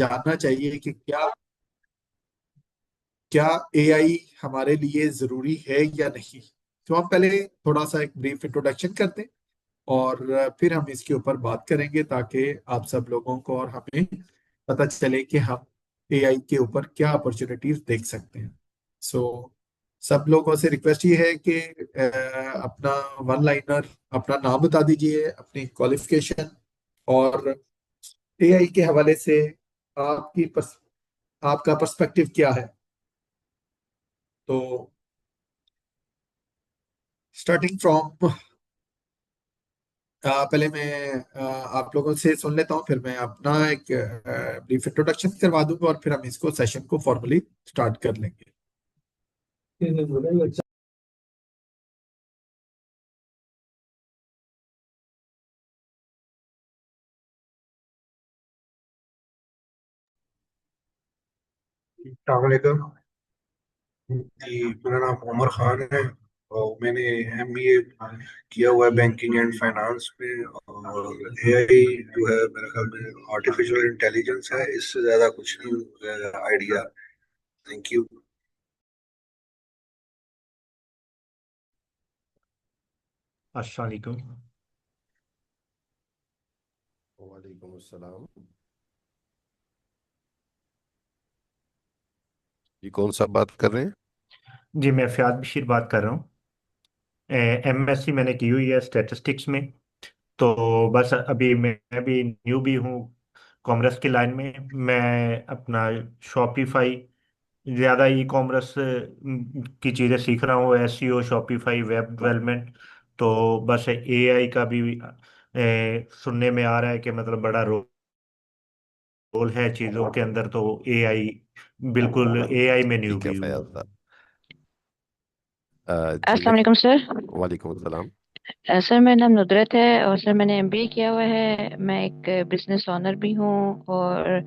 जानना चाहिए कि क्या क्या एआई हमारे लिए जरूरी है या नहीं। तो हम पहले थोड़ा सा एक ब्रीफ इंट्रोडक्शन करते हैं और फिर हम इसके ऊपर बात करेंगे ताकि आप सब लोगों को और हमें पता चले कि हम एआई के ऊपर क्या अपॉर्चुनिटीज देख सकते हैं। सो सब लोगों से रिक्वेस्ट ये है कि अपना वन लाइनर अपना नाम बता दीजिए, अपनी क्वालिफिकेशन और एआई के हवाले से आपका पर्सपेक्टिव क्या है। तो स्टार्टिंग फ्रॉम पहले मैं आप लोगों से सुन लेता हूँ, फिर मैं अपना एक ब्रीफ इंट्रोडक्शन करवा दूंगा और फिर हम इसको सेशन को फॉर्मली स्टार्ट कर लेंगे। अस्सलामुअलैकुम जी। मेरा नाम उमर खान है और मैंने एमबीए किया हुआ है बैंकिंग एंड फाइनेंस में। और एआई जो है मेरे ख्याल में आर्टिफिशियल इंटेलिजेंस है, इससे ज़्यादा कुछ नहीं आइडिया। Thank you. अस्सलाम वालेकुम। वालेकुम अस्सलाम। जी कौन सा बात कर रहे हैं? जी मैं फ़याद बशीर बात कर रहा हूँ। एमएससी मैंने की हुई है स्टैटिस्टिक्स में। तो बस अभी मैं भी न्यू भी हूँ कॉमर्स की लाइन में। मैं अपना शॉपिफाई ज़्यादा ई कॉमर्स की चीज़ें सीख रहा हूँ, एसईओ, शॉपिफाई, वेब डेवलपमेंट। तो बस एआई का भी सुनने में आ रहा है कि मतलब बड़ा रोल है चीज़ों के अंदर। तो एआई, बिल्कुल एआई में न्यू ठीक है भी हूँ। फयाज साहब। जी अस्सलाम वालेकुम सर। वालेकुम अस्सलाम। सर मेरा नाम नुदरत है और सर मैंने एमबीए किया हुआ है। मैं एक बिजनेस ओनर भी हूँ और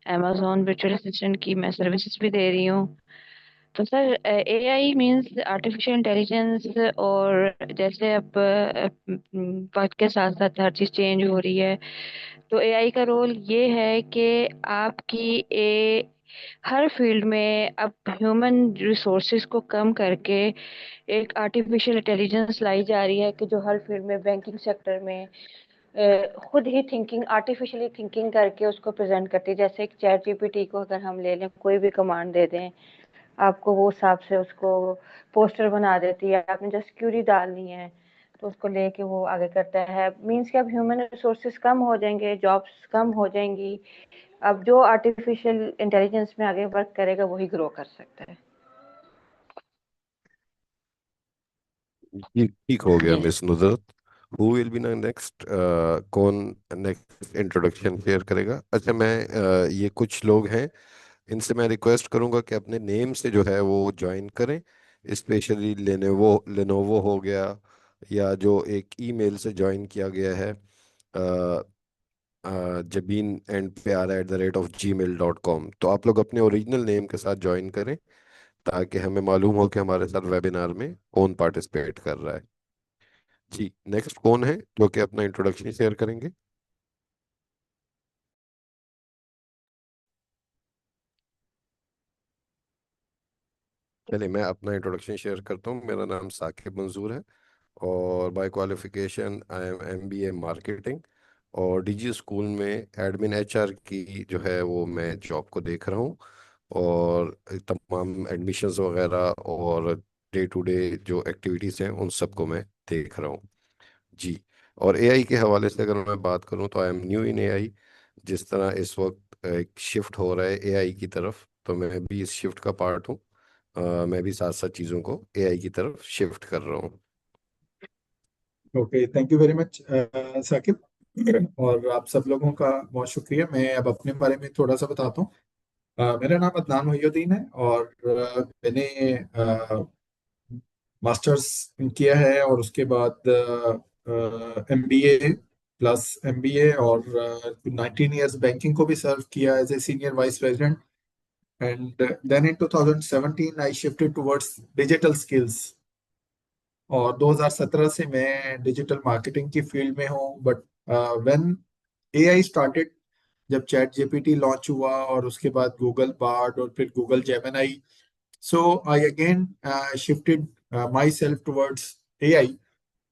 अमेज़ॉन वर्चुअल असिस्टेंट की मैं सर्विसेज भी दे रही हूँ। तो sir AI means artificial intelligence. और जैसे अब वक्त के साथ साथ हर चीज़ चेंज हो रही है। तो एआई का रोल ये है कि आपकी हर फील्ड में अब ह्यूमन रिसोर्सेज को कम करके एक आर्टिफिशियल इंटेलिजेंस लाई जा रही है कि जो हर फील्ड में बैंकिंग सेक्टर में खुद ही थिंकिंग आर्टिफिशियली थिंकिंग करके उसको प्रेजेंट करती है। जैसे एक चैट जीपीटी को अगर हम ले लें, कोई भी कमांड दे दें आपको, वो हिसाब से उसको पोस्टर बना देती है। आपने जस्ट क्यूरी डालनी है तो उसको लेके वो आगे करता है। मींस कि अब ह्यूमन रिसोर्सेज कम हो जाएंगे, जॉब्स कम हो जाएंगी। अब जो आर्टिफिशियल इंटेलिजेंस में आगे वर्क करेगा वही ग्रो कर सकता है। जी ठीक हो गया जी Miss Nuzrat. Who will be next? कौन नेक्स्ट इंट्रोडक्शन शेयर करेगा? अच्छा मैं ये कुछ लोग हैं, इनसे मैं रिक्वेस्ट करूंगा कि अपने नेम से जो है वो ज्वाइन करें। स्पेशली लेनोवो लेनोवो हो गया, या जो एक ईमेल से ज्वाइन किया गया है जबीन एंड प्यारा @gmail.com। तो आप लोग अपने ओरिजिनल नेम के साथ ज्वाइन करें ताकि हमें मालूम हो कि हमारे साथ वेबिनार में कौन पार्टिसिपेट कर रहा है। जी नेक्स्ट कौन है जो कि अपना इंट्रोडक्शन शेयर करेंगे? चलिए मैं अपना इंट्रोडक्शन शेयर करता हूँ। मेरा नाम साकिब मंजूर है और by qualification I am MBA marketing. और डीजी स्कूल में एडमिन एचआर की जो है वो मैं जॉब को देख रहा हूँ। और तमाम एडमिशन्स वगैरह और डे टू डे जो एक्टिविटीज़ हैं उन सबको मैं देख रहा हूँ। जी। और एआई के हवाले से अगर मैं बात करूँ तो I am new in AI. जिस तरह इस वक्त एक शिफ्ट हो रहा है एआई की तरफ, तो मैं भी इस शिफ्ट का पार्ट हूँ। मैं भी साथ साथ चीज़ों को एआई की तरफ शिफ्ट कर रहा हूँ। Okay, thank you very much Sakib. और आप सब लोगों का बहुत शुक्रिया। मैं अब अपने बारे में थोड़ा सा बताता हूँ। मेरा नाम अदनान मोहिउद्दीन है और मैंने मास्टर्स किया है और उसके बाद एमबीए प्लस एमबीए और 19 इयर्स बैंकिंग को भी सर्व किया as a senior vice president. And then in 2017 I shifted towards digital skills और 2017 से मैं डिजिटल मार्केटिंग की फील्ड में हूँ। बट व्हेन एआई स्टार्टेड जब चैट जीपीटी लॉन्च हुआ और उसके बाद गूगल बार्ड और फिर Google Gemini, so I again shifted my self towards AI.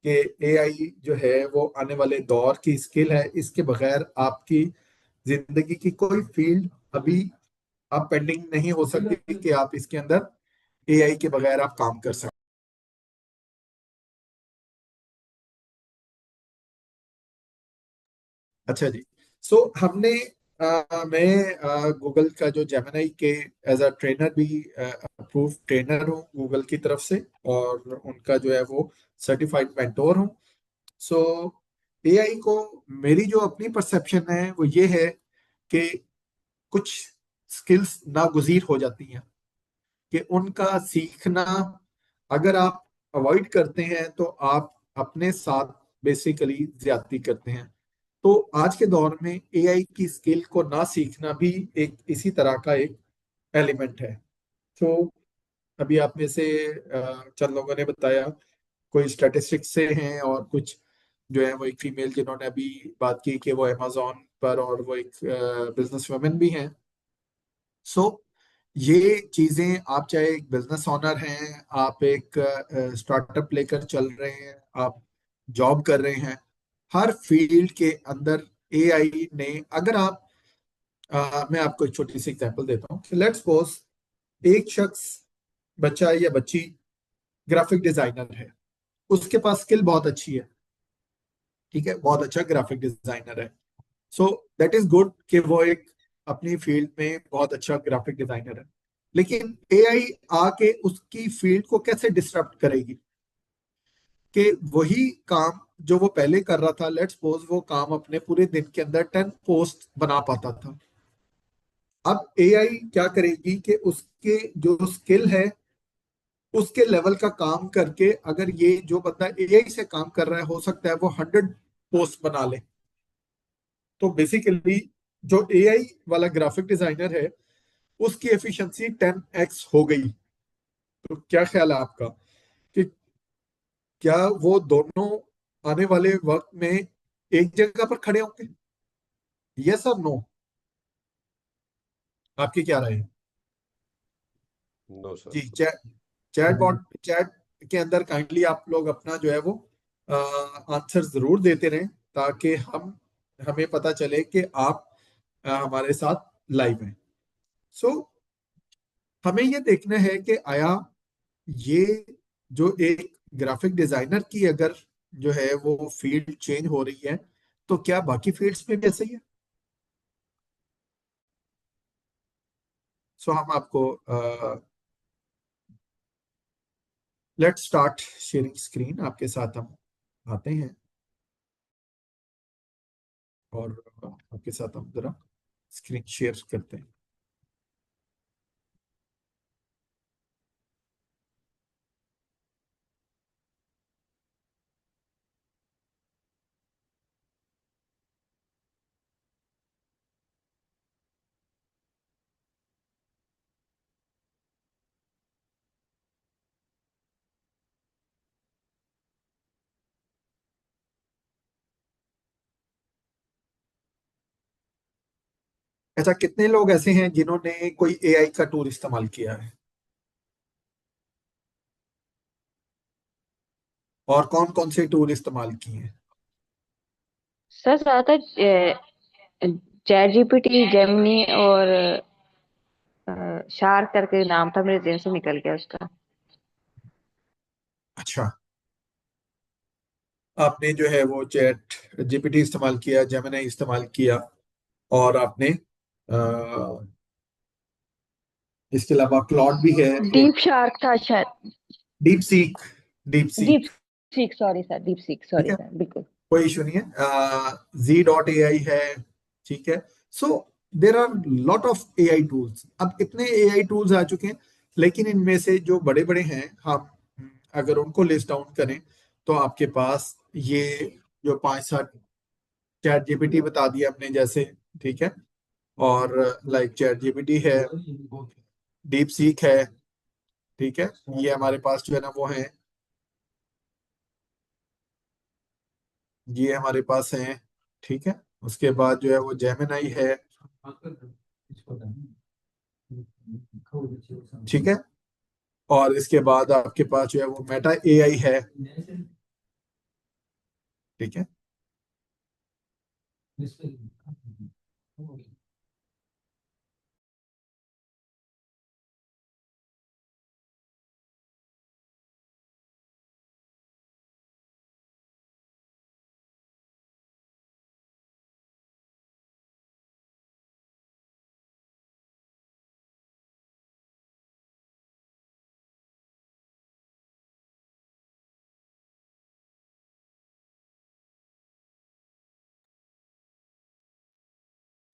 कि एआई जो है वो आने वाले दौर की स्किल है, इसके बगैर आपकी जिंदगी की कोई फील्ड अभी आप पेंडिंग नहीं हो सकती कि आप इसके अंदर एआई के बगैर आप काम कर सकते। अच्छा जी। सो हमने मैं गूगल का जो जेमिनाई के एज अ ट्रेनर भी अप्रूव ट्रेनर हूँ गूगल की तरफ से, और उनका जो है वो सर्टिफाइड मेंटोर हूँ। सो एआई को मेरी जो अपनी परसेप्शन है वो ये है कि कुछ स्किल्स नागुजीर हो जाती हैं, कि उनका सीखना अगर आप अवॉइड करते हैं तो आप अपने साथ बेसिकली ज्यादती करते हैं। तो आज के दौर में एआई की स्किल को ना सीखना भी एक इसी तरह का एक एलिमेंट है। तो अभी आप में से चंद लोगों ने बताया, कोई स्टैटिस्टिक्स से हैं, और कुछ जो है वो एक फीमेल जिन्होंने अभी बात की कि वो अमेजोन पर, और वो एक बिजनेस वुमेन भी हैं। सो ये चीजें, आप चाहे एक बिजनेस ओनर हैं, आप एक स्टार्टअप लेकर चल रहे हैं, आप जॉब कर रहे हैं, हर फील्ड के अंदर एआई ने, अगर आप मैं आपको एक छोटी सी एग्जांपल देता हूँ कि लेट्स सपोज एक शख्स, बच्चा या बच्ची ग्राफिक डिजाइनर है, उसके पास स्किल बहुत अच्छी है, ठीक है, बहुत अच्छा ग्राफिक डिजाइनर है। सो दैट इज गुड कि वो एक अपनी फील्ड में बहुत अच्छा ग्राफिक डिजाइनर है। लेकिन एआई आके उसकी फील्ड को कैसे डिस्टर्ब करेगी? कि वही काम जो वो पहले कर रहा था, लेट्स सपोज वो काम अपने पूरे दिन के अंदर 10 पोस्ट बना पाता था, अब एआई क्या करेगी कि उसके जो स्किल है उसके लेवल का काम करके, अगर ये जो बंदा एआई से काम कर रहा है, हो सकता है वो 100 पोस्ट बना ले। तो बेसिकली जो एआई वाला ग्राफिक डिजाइनर है उसकी एफिशिएंसी 10x हो गई। तो क्या ख्याल है आपका कि क्या वो दोनों आने वाले वक्त में एक जगह पर खड़े होंगे? यस और नो? आपकी क्या राय है? No sir. जी, चैट के अंदर काइंडली आप लोग अपना जो है वो आंसर जरूर देते रहें, ताकि हमें पता चले कि आप हमारे साथ लाइव हैं। सो हमें ये देखना है कि आया ये जो एक ग्राफिक डिजाइनर की अगर जो है वो फील्ड चेंज हो रही है, तो क्या बाकी फील्ड्स में भी ऐसा ही है? सो हम आपको लेट्स स्टार्ट शेयरिंग स्क्रीन, आपके साथ हम आते हैं और आपके साथ हम जरा स्क्रीन शेयर करते हैं। अच्छा, कितने लोग ऐसे हैं जिन्होंने कोई एआई का टूल इस्तेमाल किया है, और कौन कौन से टूल इस्तेमाल किए हैं? सर ज्यादातर चैट जीपीटी, जेमिनी और शार्क करके नाम था, मेरे जेहन से निकल गया उसका। अच्छा, आपने जो है वो चैट जीपीटी इस्तेमाल किया, जेमिनी इस्तेमाल किया, और आपने इसके अलावा क्लॉड भी है, डीप शार्क था शायद। DeepSeek, deep DeepSeek, seek, sorry sir, DeepSeek, ठीक सॉरी है, सर, बिल्कुल। कोई इशू नहीं है। Z.ai है, ठीक है। So there are lot of AI tools, अब इतने एआई टूल्स आ चुके हैं, लेकिन इनमें से जो बड़े बड़े हैं, हम अगर उनको लिस्ट डाउन करें तो आपके पास ये जो 5-7, चैट जीपीटी बता दिया हमने जैसे, ठीक है, और लाइक चैट जीपीटी है, डीप सीक है, ठीक है, ये हमारे पास जो है ना वो है, ये हमारे पास है, ठीक है। उसके बाद जो है वो जेमिनाई है, ठीक है। और इसके बाद आपके पास जो है वो मेटा एआई है। ठीक है।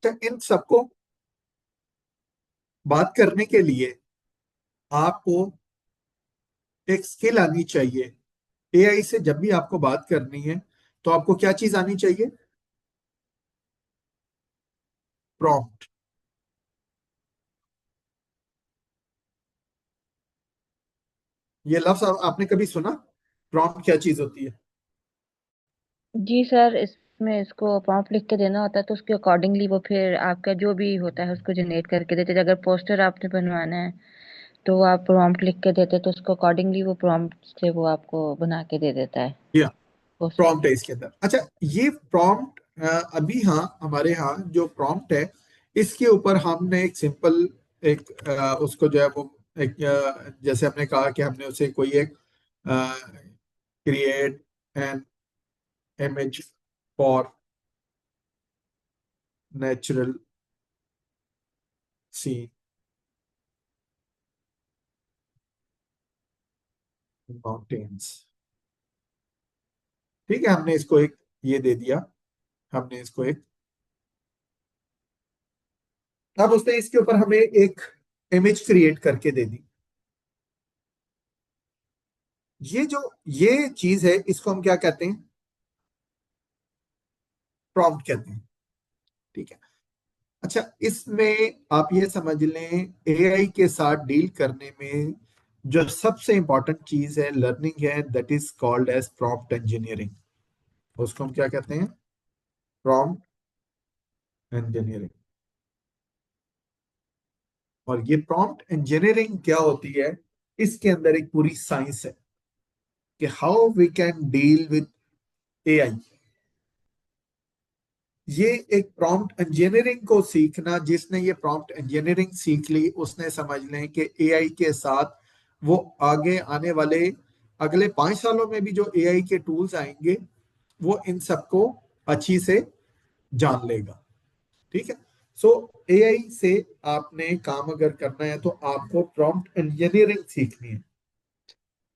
तो इन सबको बात करने के लिए आपको एक स्किल आनी चाहिए। एआई से जब भी आपको बात करनी है तो आपको क्या चीज आनी चाहिए? प्रॉम्प्ट। ये लफ्ज आपने कभी सुना? प्रॉम्प्ट क्या चीज होती है? जी सर, इसमें इसको प्रॉम्प्ट लिख के देना होता है, तो उसके अकॉर्डिंगली वो फिर आपका जो भी होता है उसको जनरेट करके देते हैं। अगर पोस्टर आपने बनवाना है तो वो आप प्रॉम्प्ट लिख के देते हैं, तो उसको अकॉर्डिंगली वो प्रॉम्प्ट से वो आपको बना के दे देता है या पोस्टर। प्रॉम्प्ट है इसके अंदर। अच्छा, ये प्रॉम्प्ट अभी हाँ हमारे यहाँ जो प्रॉम्प्ट है इसके ऊपर हमने एक सिंपल एक उसको जो है वो एक जैसे हमने कहा कि हमने उसे कोई एक create an image for natural scene mountains. ठीक है, हमने इसको एक ये दे दिया। हमने इसको एक, अब उसने इसके ऊपर हमें एक इमेज क्रिएट करके दे दी। ये जो ये चीज है इसको हम क्या कहते हैं? प्रॉम्प्ट कहते हैं। ठीक है। अच्छा, इसमें आप ये समझ लें एआई के साथ डील करने में जो सबसे इंपॉर्टेंट चीज है लर्निंग है, that is called as prompt engineering. उसको हम क्या कहते हैं? Prompt engineering. और ये प्रॉम्प्ट इंजीनियरिंग क्या होती है? इसके अंदर एक पूरी साइंस है कि how we can deal with AI. ये एक प्रॉम्प्ट इंजीनियरिंग को सीखना, जिसने ये प्रॉम्प्ट इंजीनियरिंग सीख ली उसने समझ लें कि एआई के साथ वो आगे आने वाले अगले 5 सालों में भी जो एआई के टूल्स आएंगे वो इन सबको अच्छी से जान लेगा। ठीक है। सो एआई से आपने काम अगर करना है तो आपको प्रॉम्प्ट इंजीनियरिंग सीखनी है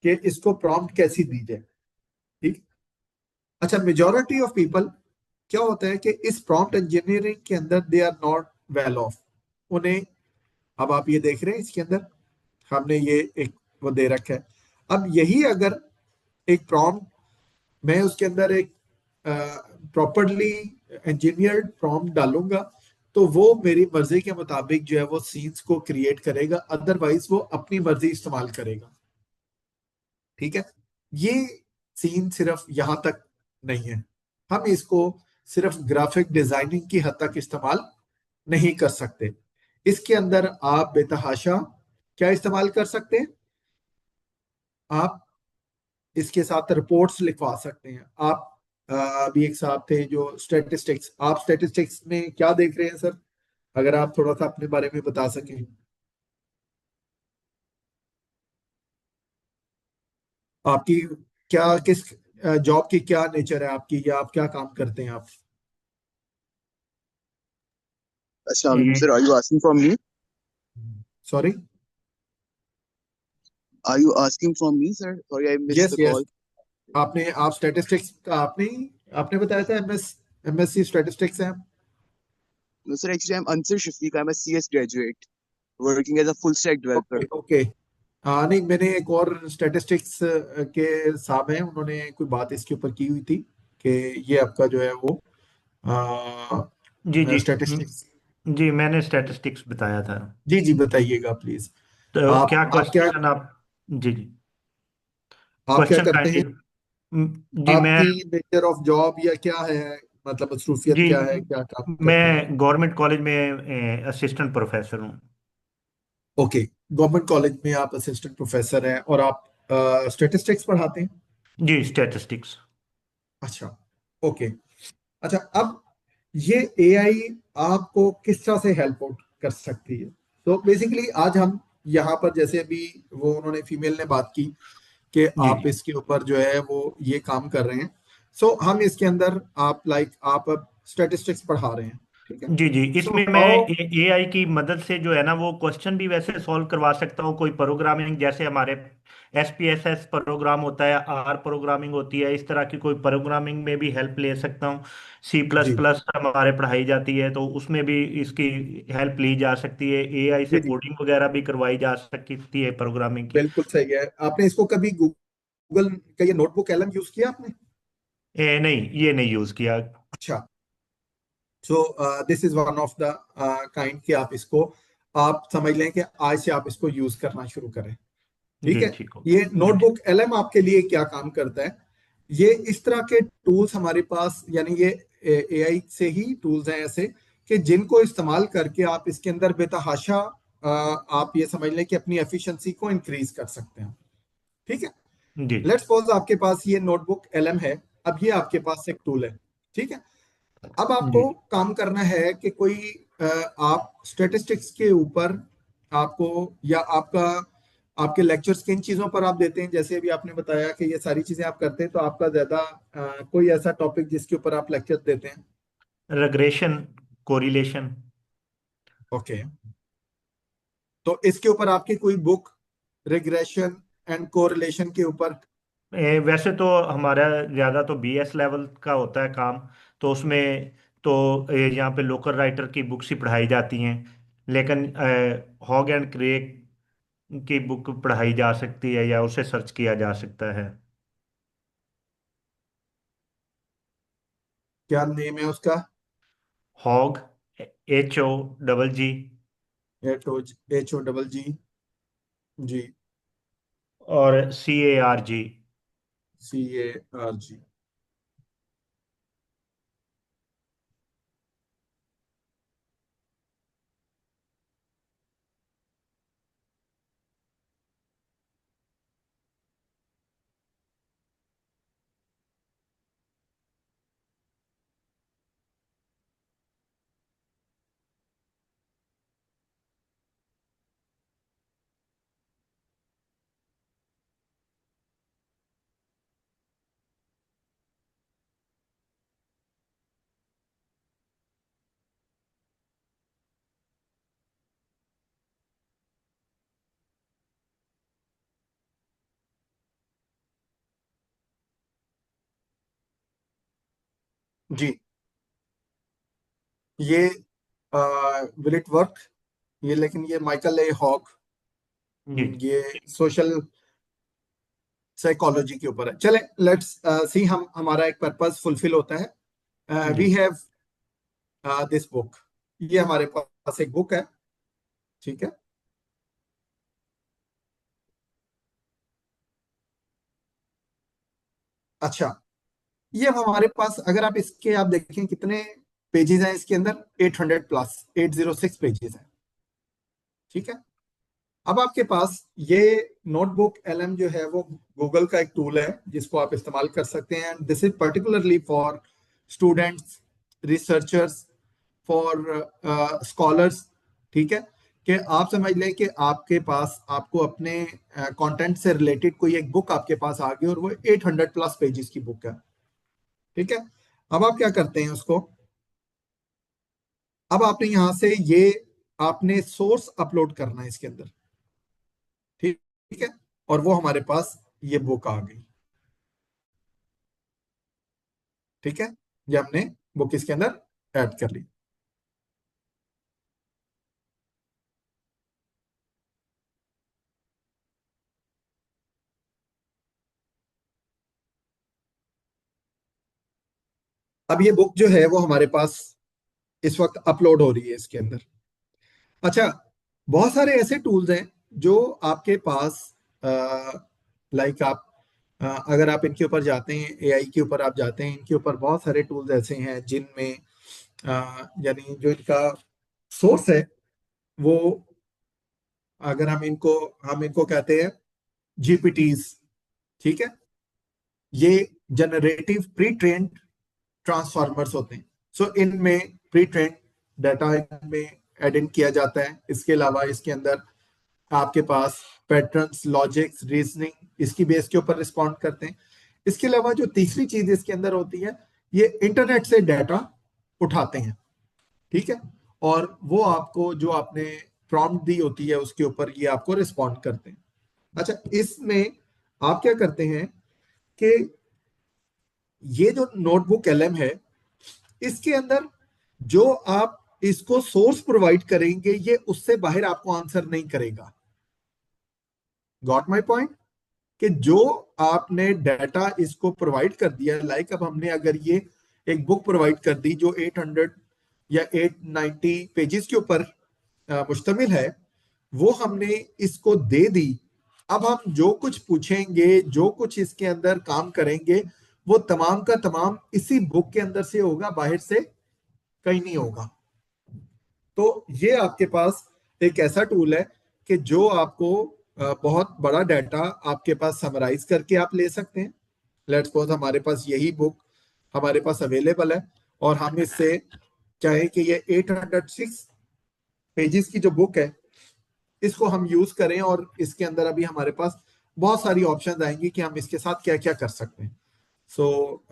कि इसको प्रॉम्प्ट कैसी दी जाए। ठीक। अच्छा, मेजोरिटी ऑफ पीपल क्या होता है कि इस प्रॉम्प्ट इंजीनियरिंग के अंदर they are not well off. उन्हें, अब आप ये देख रहे हैं इसके अंदर हमने ये एक वो दे रखा है। अब यही अगर एक प्रॉम्प्ट मैं उसके अंदर एक प्रॉपरली इंजीनियर्ड प्रॉम्प्ट डालूंगा तो वो मेरी मर्जी के मुताबिक जो है वो सीन्स को क्रिएट करेगा, अदरवाइज वो अपनी मर्जी इस्तेमाल करेगा। ठीक है। ये सीन सिर्फ यहां तक नहीं है, हम इसको सिर्फ ग्राफिक डिजाइनिंग की हद तक इस्तेमाल नहीं कर सकते। इसके अंदर आप बेतहाशा क्या इस्तेमाल कर सकते हैं? आप इसके साथ रिपोर्ट्स लिखवा सकते हैं। आप अभी एक साहब थे जो स्टैटिस्टिक्स, आप स्टैटिस्टिक्स में क्या देख रहे हैं सर? अगर आप थोड़ा सा अपने बारे में बता सकें। आपकी क्या किस जॉब की क्या नेचर है आपकी, या आप क्या काम करते हैं आप? Sir, are you asking from me? Sorry. Are you asking from me, sir? Sorry, I missed yes the yes, call. आप स्टैटिस्टिक्स का आपने आपने बताया था एमएससी स्टैटिस्टिक्स है। No, sir, actually, I'm Ansar Shafiq. I'm a CS graduate working as a full stack developer. Okay okay. हाँ नहीं, मैंने एक और स्टैटिस्टिक्स के साहब हैं, उन्होंने कोई बात इसके ऊपर की हुई थी कि ये आपका जो है वो जी जी। स्टैटिस्टिक्स। जी मैंने स्टैटिस्टिक्स बताया था। जी जी, बताइएगा प्लीज। तो क्या आप क्या, क्वेश्चन आप? जी जी। आप क्या क्वेश्चन करते हैं? काइंडली। जी मैं आपकी नेचर ऑफ जॉब या क्या है? मतलब मसरूफियत जी, क्या है, क्या काम करते हैं? मैं गवर्नमेंट कॉलेज में असिस्टेंट प्रोफेसर हूँ। ओके, गवर्नमेंट कॉलेज में आप असिस्टेंट प्रोफेसर हैं और आप स्टैटिस्टिक्स पढ़ाते हैं? जी, स्टैटिस्टिक्स। अच्छा, ओके। अच्छा, अब ये एआई आपको किस तरह से हेल्प आउट कर सकती है? तो बेसिकली आज हम यहाँ पर, जैसे अभी वो उन्होंने फीमेल ने बात की कि जी आप इसके ऊपर जो है वो ये काम कर रहे हैं। सो हम इसके अंदर आप आप अब स्टैटिस्टिक्स पढ़ा रहे हैं, ठीक है? जी जी, सो इसमें मैं हाउ? एआई की मदद से जो है ना वो क्वेश्चन भी वैसे सॉल्व करवा सकता हूँ। कोई प्रोग्रामिंग, जैसे हमारे एसपीएसएस प्रोग्राम होता है, आर प्रोग्रामिंग होती है, इस तरह की कोई प्रोग्रामिंग में भी हेल्प ले सकता हूँ। सी प्लस जी प्लस हमारे पढ़ाई जाती है, तो उसमें भी इसकी हेल्प ली जा सकती है। एआई से जी जी, कोडिंग वगैरह भी करवाई जा सकती है प्रोग्रामिंग की। बिल्कुल सही है। आपने इसको कभी गूगल का ये नोटबुक एलएम यूज किया आपने? नहीं, ये नहीं यूज किया। अच्छा, so this is one of the kind कि आप इसको, आप समझ लें कि आज से आप इसको यूज करना शुरू करें, ठीक जी है? ठीक हो। ये जी ठीक। नोटबुक एलएम आपके लिए क्या काम करता है? ये इस तरह के टूल्स हमारे पास, यानी ये एआई से ही टूल्स हैं ऐसे कि जिनको इस्तेमाल करके आप इसके अंदर बेतहाशा आप ये समझ लें कि अपनी एफिशिएंसी को इंक्रीज कर सकते हैं, ठीक है? जी लेट्स सपोज आपके पास ये नोटबुक एलएम है। अब ये आपके पास एक टूल है, ठीक है? अब जी आपको काम करना है कि कोई आप स्टैटिस्टिक्स के ऊपर आपको, या आपका, आपके लेक्चर्स किन चीजों पर आप देते हैं? जैसे अभी आपने बताया कि ये सारी चीजें आप करते हैं, तो आपका ज्यादा कोई ऐसा टॉपिक जिसके ऊपर आप लेक्चर देते हैं? Regression, correlation. ओके, तो इसके ऊपर आपकी कोई बुक, रिग्रेशन एंड कोरिलेशन के ऊपर? वैसे तो हमारा ज़्यादा तो बीएस लेवल का होता है काम, तो उसमें तो यहाँ पे लोकल राइटर की बुक्स ही पढ़ाई जाती हैं। लेकिन हॉग एंड क्रेक की बुक पढ़ाई जा सकती है या उसे सर्च किया जा सकता है। क्या नेम है उसका? Hog, HOGG। HOGG जी, और CARG। CARG। जी, ये विल इट वर्क? ये, लेकिन ये माइकल ए हॉग, जी ये सोशल साइकोलॉजी के ऊपर है। चले, लेट्स सी, हम हमारा एक पर्पस फुलफिल होता है। जी वी हैव दिस बुक, ये हमारे पास एक बुक है, ठीक है? अच्छा, ये अब हमारे पास, अगर आप इसके आप देखें कितने पेजेस हैं इसके अंदर, 800 प्लस, 806 पेजेस हैं, ठीक है? अब आपके पास ये नोटबुक एलएम जो है वो गूगल का एक टूल है जिसको आप इस्तेमाल कर सकते हैं। This is particularly for students, researchers, for scholars, ठीक है? कि आप समझ लें कि आपके पास, आपको अपने कंटेंट से रिलेटेड कोई एक बुक आपके पास आ गई और वो 800 प्लस पेजेस की बुक है, ठीक है? अब आप क्या करते हैं उसको, अब आपने यहां से ये, आपने सोर्स अपलोड करना है इसके अंदर, ठीक ठीक है? और वो हमारे पास ये बुक आ गई, ठीक है? ये हमने बुक इसके अंदर ऐड कर ली। अब ये बुक जो है वो हमारे पास इस वक्त अपलोड हो रही है इसके अंदर। अच्छा, बहुत सारे ऐसे टूल्स हैं जो आपके पास, लाइक आप अगर आप इनके ऊपर जाते हैं, एआई के ऊपर आप जाते हैं, इनके ऊपर बहुत सारे टूल्स ऐसे हैं जिनमें यानी जो इनका सोर्स है वो, अगर हम इनको कहते हैं जीपीटीज, ठीक है। ये जनरेटिव प्री ट्रेन्ड ट्रांसफार्मर्स होते हैं। सो इनमें प्री ट्रेन्ड डाटा इनमें एड इन किया जाता है। इसके अलावा इसके अंदर आपके पास पैटर्न्स, लॉजिक्स, रीजनिंग इसकी बेस के ऊपर रिस्पॉन्ड करते हैं। इसके अलावा जो तीसरी चीज इसके अंदर होती है, ये इंटरनेट से डाटा उठाते हैं, ठीक है। और वो आपको जो आपने प्रॉम्प्ट दी होती है उसके ऊपर ये आपको रिस्पॉन्ड करते हैं। अच्छा, इसमें आप क्या करते हैं कि ये जो नोटबुक एलएम है, इसके अंदर जो आप इसको सोर्स प्रोवाइड करेंगे ये उससे बाहर आपको आंसर नहीं करेगा। Got my point? कि जो आपने डाटा इसको प्रोवाइड कर दिया, लाइक अब हमने अगर ये एक बुक प्रोवाइड कर दी जो 800 या 890 पेजेस के ऊपर मुश्तमिल है, वो हमने इसको दे दी। अब हम जो कुछ पूछेंगे, जो कुछ इसके अंदर काम करेंगे, वो तमाम का तमाम इसी बुक के अंदर से होगा, बाहर से कहीं नहीं होगा। तो ये आपके पास एक ऐसा टूल है कि जो आपको बहुत बड़ा डाटा आपके पास समराइज करके आप ले सकते हैं। लेट्स सपोज हमारे पास यही बुक हमारे पास अवेलेबल है और हम इससे चाहे कि ये 806 पेजेस की जो बुक है इसको हम यूज करें, और इसके अंदर अभी हमारे पास बहुत सारी ऑप्शंस आएंगी कि हम इसके साथ क्या क्या कर सकते हैं। सो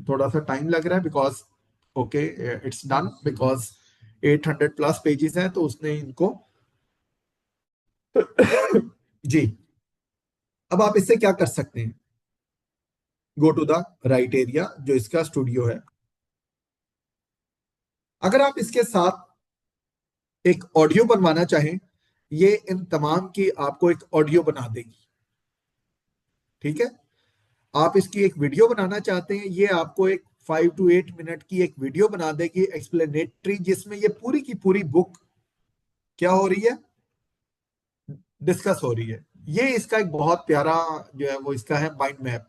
थोड़ा सा टाइम लग रहा है because okay it's done, because 800 plus pages हैं तो उसने इनको जी। अब आप इससे क्या कर सकते हैं, go to the right area जो इसका स्टूडियो है। अगर आप इसके साथ एक ऑडियो बनवाना चाहें, ये इन तमाम की आपको एक ऑडियो बना देगी, ठीक है। आप इसकी एक वीडियो बनाना चाहते हैं, ये आपको एक 5 to 8 मिनट की एक वीडियो बना देगी एक्सप्लेनेटरी, जिसमें ये पूरी की पूरी बुक क्या हो रही है, डिस्कस हो रही है। ये इसका एक बहुत प्यारा जो है वो इसका है माइंड मैप।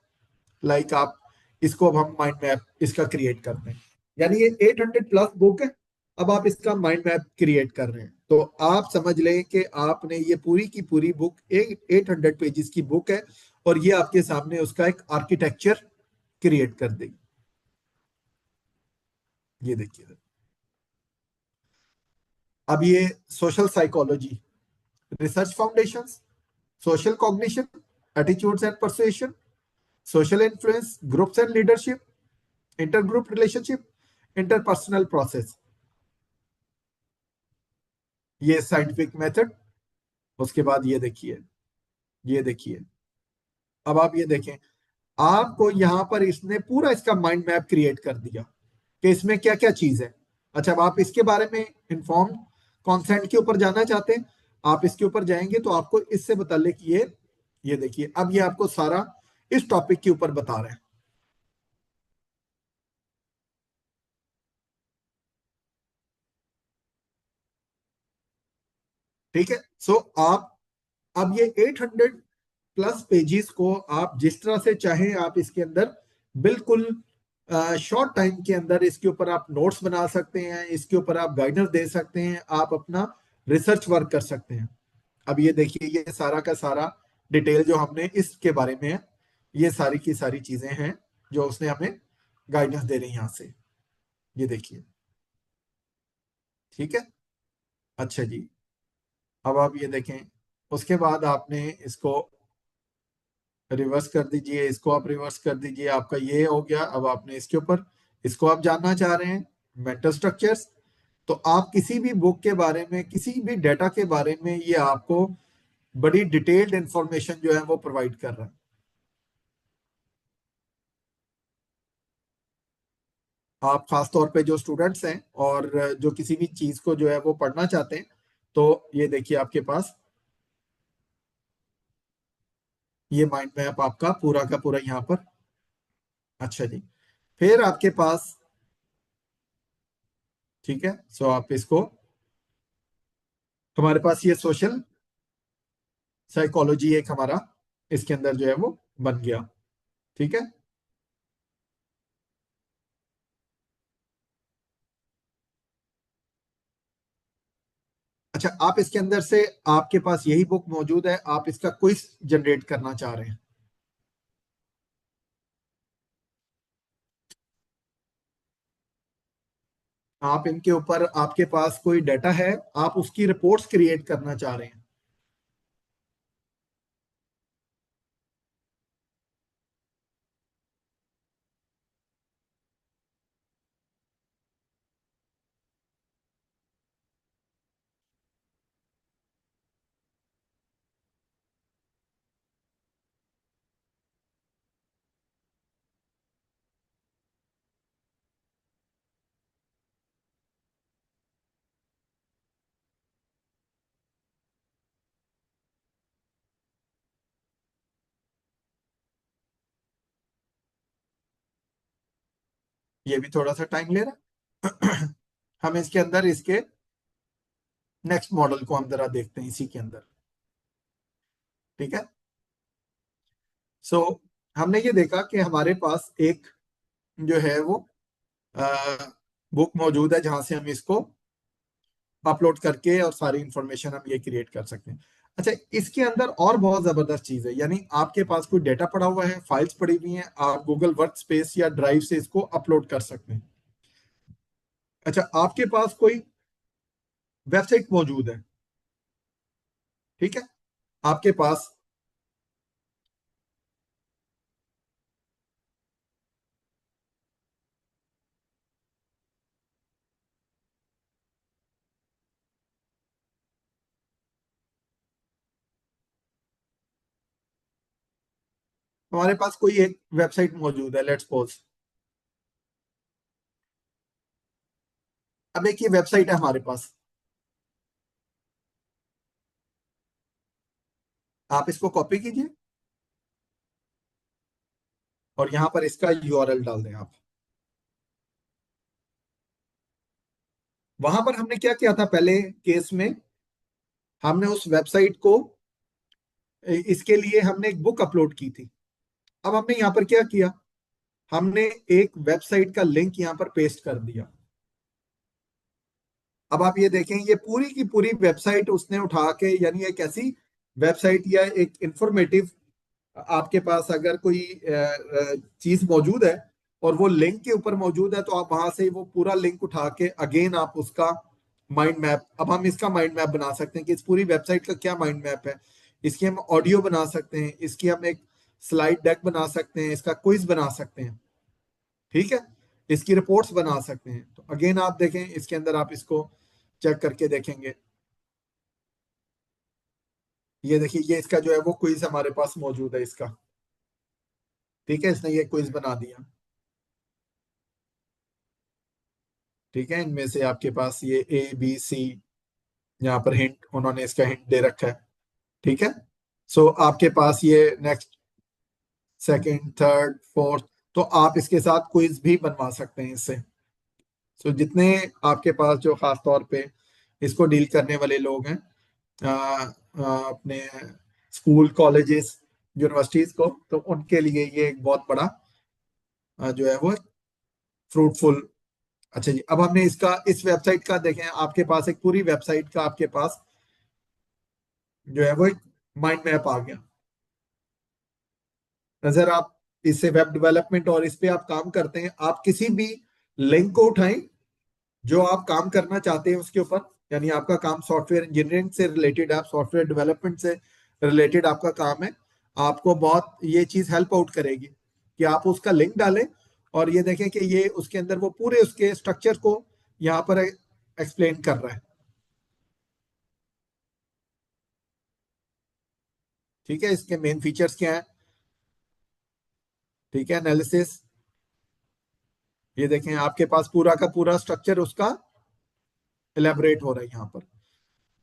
लाइक आप इसको, अब हम माइंड मैप इसका क्रिएट करते हैं, यानी ये 800 प्लस बुक है। अब आप इसका माइंड मैप क्रिएट कर रहे हैं, तो आप समझ लें कि आपने ये पूरी की पूरी बुक 800 पेजेस की बुक है, और ये आपके सामने उसका एक आर्किटेक्चर क्रिएट कर देगी। ये देखिए, अब ये social psychology, research foundations, social cognition, attitudes and persuasion, social influence, groups and leadership, intergroup relationship, interpersonal process, ये साइंटिफिक मेथड। उसके बाद ये देखिए, ये देखिए, अब आप ये देखें, आपको यहां पर इसने पूरा इसका माइंड मैप क्रिएट कर दिया कि इसमें क्या क्या चीज है। अच्छा, अब आप इसके बारे में इंफॉर्म कॉन्सेंट के ऊपर जाना चाहते हैं, आप इसके ऊपर जाएंगे तो आपको इससे मुतालिक ये देखिए, अब ये आपको सारा इस टॉपिक के ऊपर बता रहे हैं। ठीक है। सो आप अब ये 800 प्लस पेजेस को आप जिस तरह से चाहें आप इसके अंदर बिल्कुल शॉर्ट टाइम के अंदर इसके ऊपर आप नोट्स बना सकते हैं, इसके ऊपर आप गाइडेंस दे सकते हैं, आप अपना रिसर्च वर्क कर सकते हैं। अब ये देखिए, ये सारा का सारा डिटेल जो हमने इसके बारे में है, ये सारी की सारी चीजें हैं जो उसने हमें गाइडेंस दे रही है यहां से। ये देखिए, ठीक है। अच्छा जी, अब आप ये देखें, उसके बाद आपने इसको रिवर्स कर दीजिए, इसको आप रिवर्स कर दीजिए, आपका ये हो गया। अब आपने इसके ऊपर, इसको आप जानना चाह रहे हैं मेंटल स्ट्रक्चर्स, तो आप किसी भी बुक के बारे में, किसी भी डाटा के बारे में ये आपको बड़ी डिटेल्ड इंफॉर्मेशन जो है वो प्रोवाइड कर रहा है। आप खास तौर पे जो स्टूडेंट्स हैं और जो किसी भी चीज को जो है वो पढ़ना चाहते हैं, तो ये देखिए आपके पास ये माइंड मैप आपका पूरा का पूरा यहाँ पर। अच्छा जी, फिर आपके पास, ठीक है, सो आप इसको, हमारे पास ये सोशल साइकोलॉजी एक हमारा इसके अंदर जो है वो बन गया। ठीक है, अच्छा आप इसके अंदर से, आपके पास यही बुक मौजूद है, आप इसका क्विज जनरेट करना चाह रहे हैं। आप इनके ऊपर, आपके पास कोई डाटा है, आप उसकी रिपोर्ट्स क्रिएट करना चाह रहे हैं। ये भी थोड़ा सा टाइम ले रहा है। हम इसके अंदर इसके नेक्स्ट मॉडल को हम जरा देखते हैं इसी के अंदर। ठीक है, सो हमने ये देखा कि हमारे पास एक जो है वो बुक मौजूद है जहां से हम इसको अपलोड करके और सारी इंफॉर्मेशन हम ये क्रिएट कर सकते हैं। अच्छा, इसके अंदर और बहुत जबरदस्त चीज है, यानी आपके पास कोई डेटा पड़ा हुआ है, फाइल्स पड़ी हुई हैं, आप गूगल वर्क स्पेस या ड्राइव से इसको अपलोड कर सकते हैं। अच्छा, आपके पास कोई वेबसाइट मौजूद है, ठीक है, आपके पास हमारे पास कोई एक वेबसाइट मौजूद है, लेट्स सपोज। अब एक ये वेबसाइट है हमारे पास, आप इसको कॉपी कीजिए और यहां पर इसका यूआरएल डाल दें आप। वहां पर हमने क्या किया था पहले केस में, हमने उस वेबसाइट को, इसके लिए हमने एक बुक अपलोड की थी। अब हमने यहां पर क्या किया, हमने एक वेबसाइट का लिंक यहां पर पेस्ट कर दिया। अब आप ये देखें, ये पूरी की पूरी वेबसाइट उसने उठा के, यानी एक ऐसी वेबसाइट या एक इंफॉर्मेटिव, आपके पास अगर कोई चीज मौजूद है और वो लिंक के ऊपर मौजूद है, तो आप वहां से वो पूरा लिंक उठा के अगेन आप उसका माइंड मैप, अब हम इसका माइंड मैप बना सकते हैं कि इस पूरी वेबसाइट का क्या माइंड मैप है। इसकी हम ऑडियो बना सकते हैं, इसकी हम एक स्लाइड डेक बना सकते हैं, इसका क्विज बना सकते हैं, ठीक है, इसकी रिपोर्ट्स बना सकते हैं। तो अगेन आप देखें इसके अंदर, आप इसको चेक करके देखेंगे, ये देखिए, ये इसका जो है वो क्विज हमारे पास मौजूद है इसका। ठीक है, इसने ये क्विज बना दिया। ठीक है, इनमें से आपके पास ये ABC, यहाँ पर हिंट, उन्होंने इसका हिंट दे रखा है। ठीक है, सो आपके पास ये नेक्स्ट, सेकंड, थर्ड, फोर्थ, तो आप इसके साथ क्विज भी बनवा सकते हैं इससे। सो जितने आपके पास जो खास तौर पे इसको डील करने वाले लोग हैं, अपने स्कूल, कॉलेजेस, यूनिवर्सिटीज को, तो उनके लिए ये एक बहुत बड़ा जो है वो फ्रूटफुल। अच्छा जी, अब हमने इसका, इस वेबसाइट का देखें, आपके पास एक पूरी वेबसाइट का आपके पास जो है वो एक माइंड मैप आ गया। नजर, आप इससे वेब डेवलपमेंट और इस पे आप काम करते हैं, आप किसी भी लिंक को उठाएं जो आप काम करना चाहते हैं उसके ऊपर, यानी आपका काम सॉफ्टवेयर इंजीनियरिंग से रिलेटेड, आप सॉफ्टवेयर डेवलपमेंट से रिलेटेड आपका काम है, आपको बहुत ये चीज हेल्प आउट करेगी कि आप उसका लिंक डालें और ये देखें कि ये उसके अंदर वो पूरे उसके स्ट्रक्चर को यहाँ पर एक्सप्लेन कर रहा है। ठीक है, इसके मेन फीचर्स क्या है, ठीक है, एनालिसिस, ये देखें आपके पास पूरा का पूरा स्ट्रक्चर उसका इलेबोरेट हो रहा है यहाँ पर।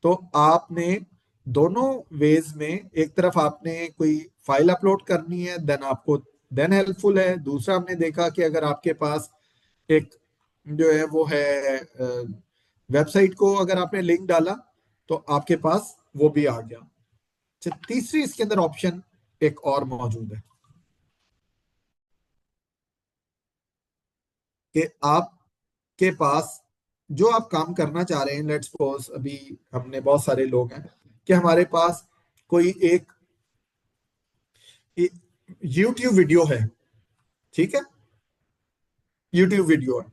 तो आपने दोनों वेज में, एक तरफ आपने कोई फाइल अपलोड करनी है, देन आपको देन हेल्पफुल है। दूसरा हमने देखा कि अगर आपके पास एक जो है वो है वेबसाइट को अगर आपने लिंक डाला तो आपके पास वो भी आ गया। अच्छा, तीसरी इसके अंदर ऑप्शन एक और मौजूद है कि आपके पास जो आप काम करना चाह रहे हैं, लेट्स सपोज अभी हमने बहुत सारे लोग हैं कि हमारे पास कोई एक यूट्यूब वीडियो है, ठीक है, यूट्यूब वीडियो है।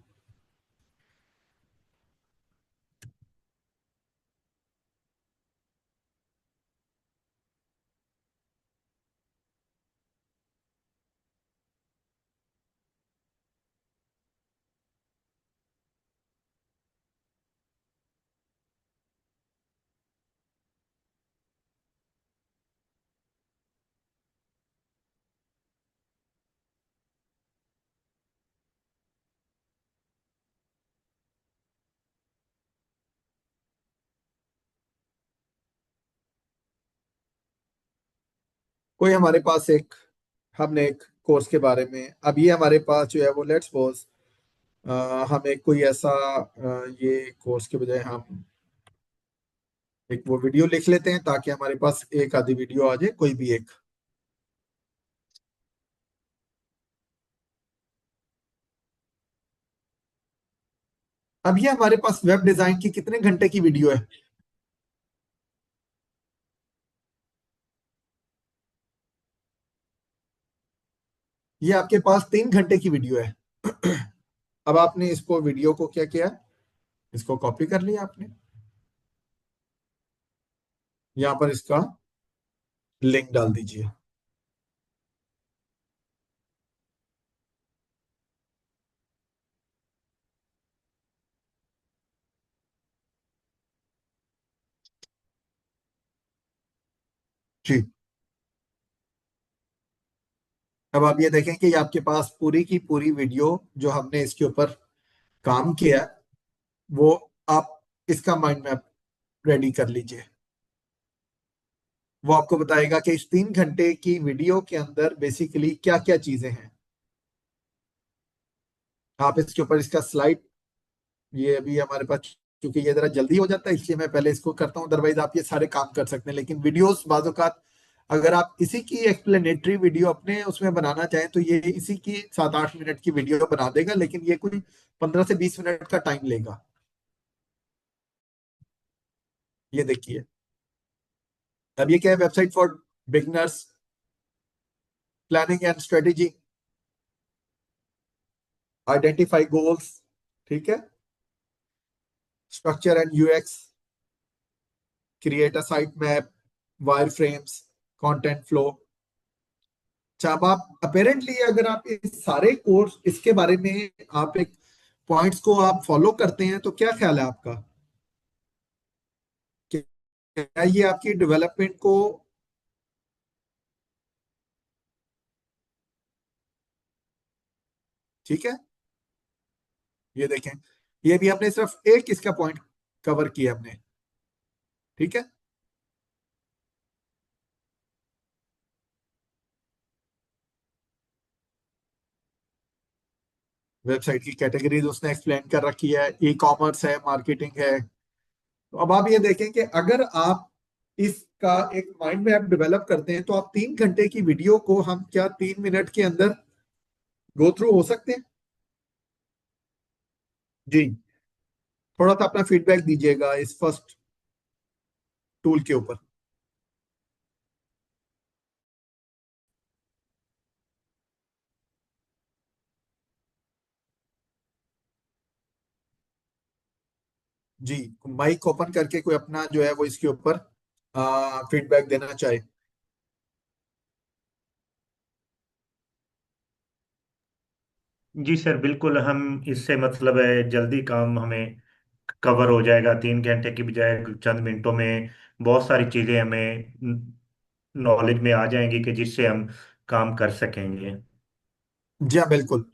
कोई हमारे पास एक हमने एक कोर्स के बारे में, अब ये हमारे पास जो है वो लेट्स सपोज हम एक कोई ऐसा ये कोर्स के बजाय हम एक वो वीडियो लिख लेते हैं ताकि हमारे पास एक आधी वीडियो आ जाए, कोई भी एक। अब ये हमारे पास वेब डिजाइन की कितने घंटे की वीडियो है? ये आपके पास 3 घंटे की वीडियो है। अब आपने इसको वीडियो को क्या किया, इसको कॉपी कर लिया आपने, यहां पर इसका लिंक डाल दीजिए। जी, अब आप ये देखें कि ये आपके पास पूरी की पूरी वीडियो जो हमने इसके ऊपर काम किया है, वो आप इसका माइंड मैप रेडी कर लीजिए। वो आपको बताएगा कि इस 3 घंटे की वीडियो के अंदर बेसिकली क्या क्या चीजें हैं। आप इसके ऊपर इसका स्लाइड, ये अभी हमारे पास क्योंकि ये जरा जल्दी हो जाता है इसलिए मैं पहले इसको करता हूँ, अदरवाइज आप ये सारे काम कर सकते हैं। लेकिन वीडियोस बाज़-औक़ात अगर आप इसी की एक्सप्लेनेटरी वीडियो अपने उसमें बनाना चाहें तो ये इसी की 7-8 मिनट की वीडियो बना देगा, लेकिन ये कोई 15 से 20 मिनट का टाइम लेगा। ये देखिए, अब ये क्या है, website for beginners, planning and strategy, identify goals, ठीक है, structure and UX, create a site map, wire frames, content flow. अच्छा, अब आप अपेरेंटली अगर आप इस सारे कोर्स इसके बारे में आप एक पॉइंट्स को आप फॉलो करते हैं तो क्या ख्याल है आपका, क्या ये आपकी डेवलपमेंट को, ठीक है, ये देखें, ये भी हमने सिर्फ एक इसका पॉइंट कवर किया हमने, ठीक है। वेबसाइट की कैटेगरीज उसने एक्सप्लेन कर रखी है, ई कॉमर्स है, मार्केटिंग है। तो अब आप ये देखें कि अगर आप इसका एक माइंड मैप डेवलप करते हैं तो आप 3 घंटे की वीडियो को हम क्या 3 मिनट के अंदर गो थ्रू हो सकते हैं? जी, थोड़ा सा अपना फीडबैक दीजिएगा इस फर्स्ट टूल के ऊपर। जी, माइक ओपन करके कोई अपना जो है वो इसके ऊपर फीडबैक देना चाहे। जी सर, बिल्कुल। हम इससे मतलब है जल्दी काम हमें कवर हो जाएगा, 3 घंटे की बजाय चंद मिनटों में बहुत सारी चीजें हमें नॉलेज में आ जाएंगी कि जिससे हम काम कर सकेंगे। जी हाँ, बिल्कुल।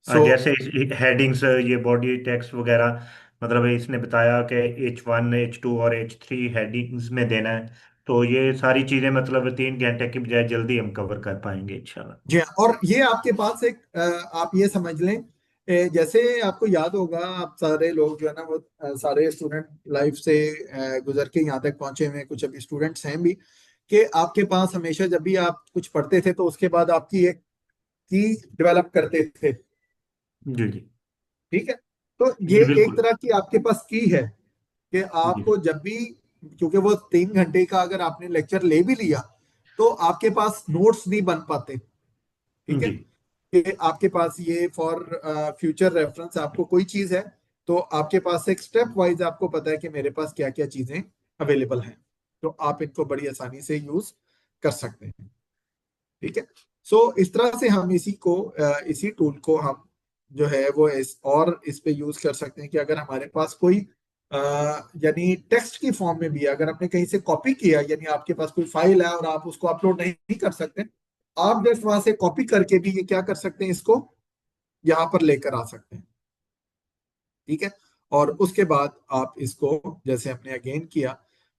सो जैसे हेडिंग्स, ये बॉडी टेक्स्ट वगैरह, मतलब इसने बताया कि H1 H2 और H3 हेडिंग्स में देना है। तो ये सारी चीजें मतलब 3 घंटे की बजाय जल्दी हम कवर कर पाएंगे इंशाल्लाह। जी हाँ, और ये आपके पास एक आप ये समझ लें, जैसे आपको याद होगा, आप सारे लोग जो है ना वो सारे स्टूडेंट लाइफ से गुजर के यहाँ तक पहुंचे हुए हैं, कुछ अभी स्टूडेंट्स हैं भी, कि आपके पास हमेशा जब भी आप कुछ पढ़ते थे तो उसके बाद आपकी एक की डेवलप करते थे। जी जी ठीक है, तो ये जी एक बिल्कुल। तरह की आपके पास की है कि जी आपको जब भी, क्योंकि वो 3 घंटे का अगर आपने लेक्चर ले भी लिया तो आपके पास नोट्स नहीं बन पाते। ठीक है, जी कि आपके पास ये फॉर फ्यूचर रेफरेंस आपको कोई चीज है तो आपके पास एक स्टेप वाइज आपको पता है कि मेरे पास क्या क्या चीजें अवेलेबल हैं, तो आप इनको बड़ी आसानी से यूज कर सकते हैं। ठीक है, सो इस तरह से हम इसी टूल को हम जो है वो इस पे यूज कर सकते हैं कि अगर हमारे पास कोई अ, यानी टेक्स्ट की फॉर्म में भी है, अगर आपने कहीं से कॉपी किया, यानी आपके पास कोई फाइल है और आप उसको अपलोड नहीं कर सकते, आप जस्ट वहां से कॉपी करके भी ये क्या कर सकते हैं, इसको यहाँ पर लेकर आ सकते हैं। ठीक है, और उसके बाद आप इसको, जैसे हमने अगेन किया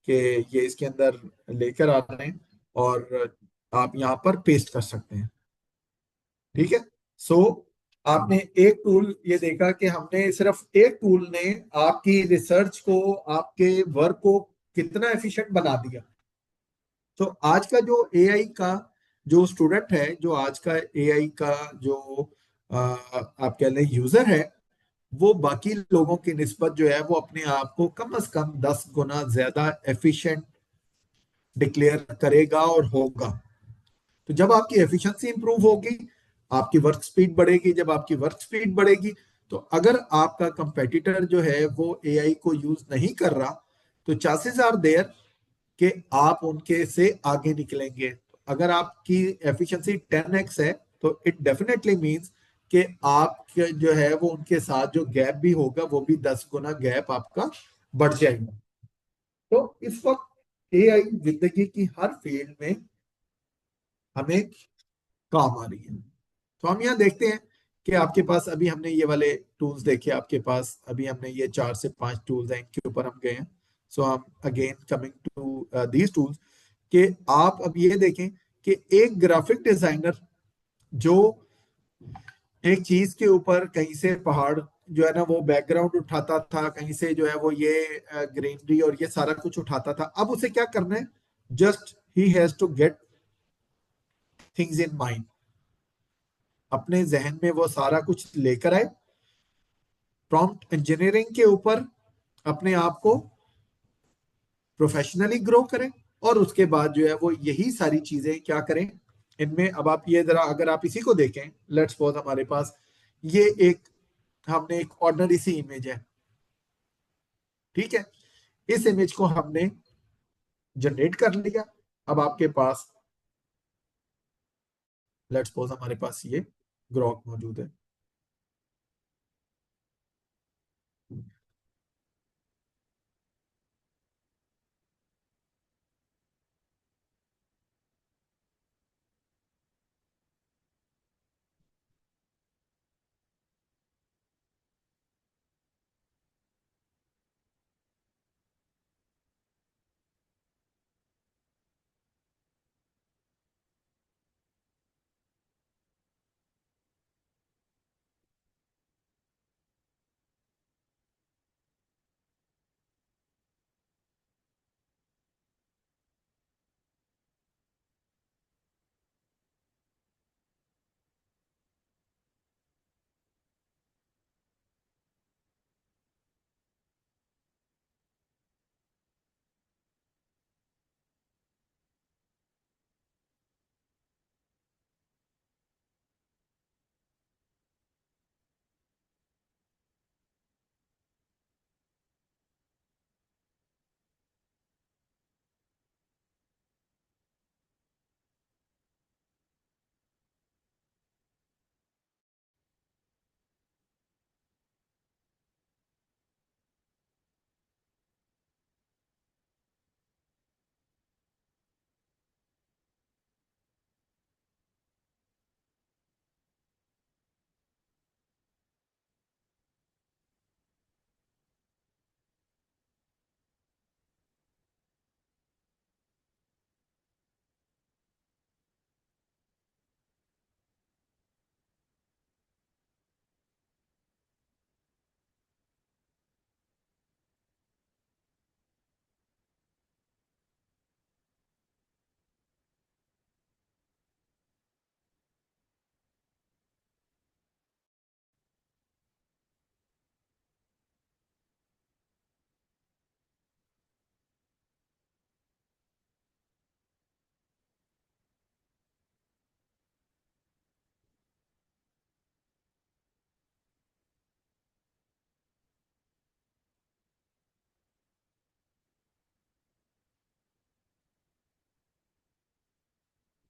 कि ये इसके अंदर लेकर आ रहे हैं और आप यहाँ पर पेस्ट कर सकते हैं। ठीक है, सो आपने एक टूल ये देखा कि हमने सिर्फ एक टूल ने आपकी रिसर्च को, आपके वर्क को कितना एफिशिएंट बना दिया। तो आज का जो एआई का जो स्टूडेंट है, जो आज का एआई का जो आप कह लें यूजर है, वो बाकी लोगों की निस्बत जो है वो अपने आप को कम से कम 10 गुना ज्यादा एफिशिएंट डिक्लेयर करेगा और होगा। तो जब आपकी एफिशिएंसी इंप्रूव होगी, आपकी वर्क स्पीड बढ़ेगी। जब आपकी वर्क स्पीड बढ़ेगी, तो अगर आपका कंपेटिटर जो है वो एआई को यूज नहीं कर रहा, तो चांसेस आर देयर कि आप उनके से आगे निकलेंगे। अगर आपकी एफिशिएंसी 10x है तो इट डेफिनेटली मींस कि आप जो है वो उनके साथ जो गैप भी होगा वो भी 10 गुना गैप आपका बढ़ जाएगा। तो इस वक्त एआई जिंदगी की हर फील्ड में हमें काम आ रही है। तो हम यहाँ देखते हैं कि आपके पास अभी हमने ये वाले टूल्स देखे, आपके पास अभी हमने ये 4 से 5 टूल्स हैं, इनके ऊपर हम गए हैं। सो हम again coming to these tools, कि आप अब ये देखें कि एक ग्राफिक डिजाइनर जो एक चीज के ऊपर कहीं से पहाड़ जो है ना वो बैकग्राउंड उठाता था, कहीं से जो है वो ये ग्रीनरी और ये सारा कुछ उठाता था, अब उसे क्या करना है, just he has to get things in mind. अपने जहन में वो सारा कुछ लेकर आए, प्रॉम्प्ट इंजीनियरिंग के ऊपर अपने आप को प्रोफेशनली ग्रो करें, और उसके बाद जो है वो यही सारी चीजें क्या करें इनमें। अब आप ये जरा अगर आप इसी को देखें, लेट्स सपोज हमारे पास ये एक, हमने एक ऑर्डिनरी सी इमेज है। ठीक है, इस इमेज को हमने जनरेट कर लिया। अब आपके पास लेट्स सपोज हमारे पास ये ग्रॉक मौजूद है।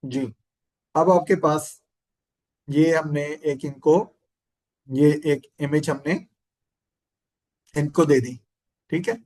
जी। अब आपके पास ये हमने एक इनको, ये एक इमेज हमने इनको दे दी, ठीक है।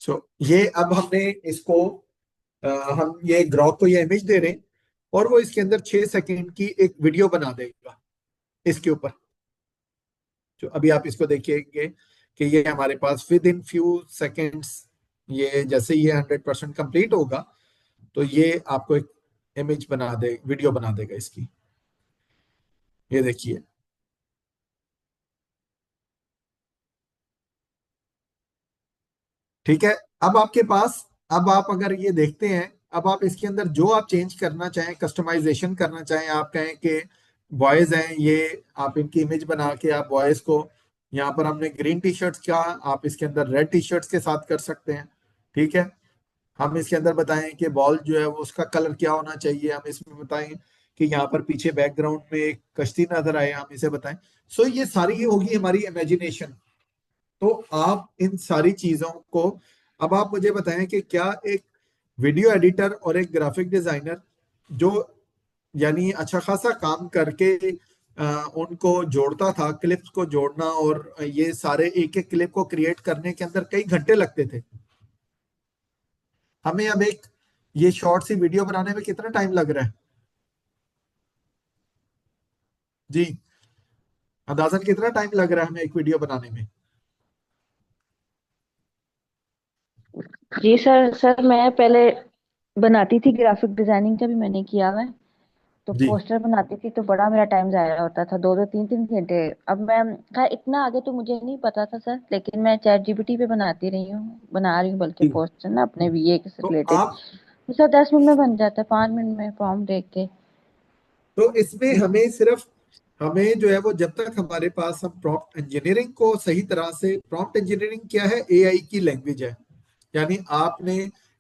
सो ये अब हमने इसको हम ये ग्रॉक को ये इमेज दे रहे हैं, और वो इसके अंदर 6 सेकंड की एक वीडियो बना देगा इसके ऊपर। जो अभी आप इसको देखिएंगे कि ये हमारे पास विद इन फ्यू सेकेंड्स, ये जैसे ये 100% कंप्लीट होगा, तो ये आपको एक इमेज बना दे, वीडियो बना देगा इसकी। ये देखिए, ठीक है। अब आपके पास, अब आप अगर ये देखते हैं, अब आप इसके अंदर जो आप चेंज करना चाहें, कस्टमाइजेशन करना चाहें, आप कहें कि बॉयज हैं ये, आप इनकी इमेज बना के आप बॉयज को, यहाँ पर हमने ग्रीन टी शर्ट्स का, आप इसके अंदर रेड टी शर्ट्स के साथ कर सकते हैं, ठीक है। हम इसके अंदर बताएं कि बॉल जो है वो उसका कलर क्या होना चाहिए, हम इसमें बताएं कि यहाँ पर पीछे बैकग्राउंड में एक कश्ती नजर आए, हम इसे बताएं। सो ये सारी होगी हमारी इमेजिनेशन। तो आप इन सारी चीजों को, अब आप मुझे बताएं कि क्या एक वीडियो एडिटर और एक ग्राफिक डिजाइनर जो यानी अच्छा खासा काम करके उनको जोड़ता था, क्लिप्स को जोड़ना, और ये सारे एक एक क्लिप को क्रिएट करने के अंदर कई घंटे लगते थे, हमें अब एक ये शॉर्ट सी वीडियो बनाने में कितना टाइम लग रहा है? जी, अंदाजन कितना टाइम लग रहा है हमें एक वीडियो बनाने में? जी सर, सर मैं पहले बनाती थी, ग्राफिक डिजाइनिंग का भी मैंने किया हुआ है। तो जी। पोस्टर बनाती थी तो बड़ा मेरा टाइम जाया होता था, 2 2 3 3 घंटे। अब मैं खैर इतना आगे तो मुझे नहीं पता था सर, लेकिन मैं चैट जीपीटी पे बनाती रही हूँ, बना रही हूँ बल्कि जी। पोस्टर ना अपने बीए से तो रिलेटेड। आप, तो सर 10 मिनट में बन जाता है, 5 मिनट में फॉर्म देख के। तो इसमें हमें सिर्फ, हमें जो है वो जब तक हमारे पास हम प्रॉम्प्ट इंजीनियरिंग को सही तरह से, प्रॉम्प्ट इंजीनियरिंग क्या है? एआई की लैंग्वेज है। यानी आपने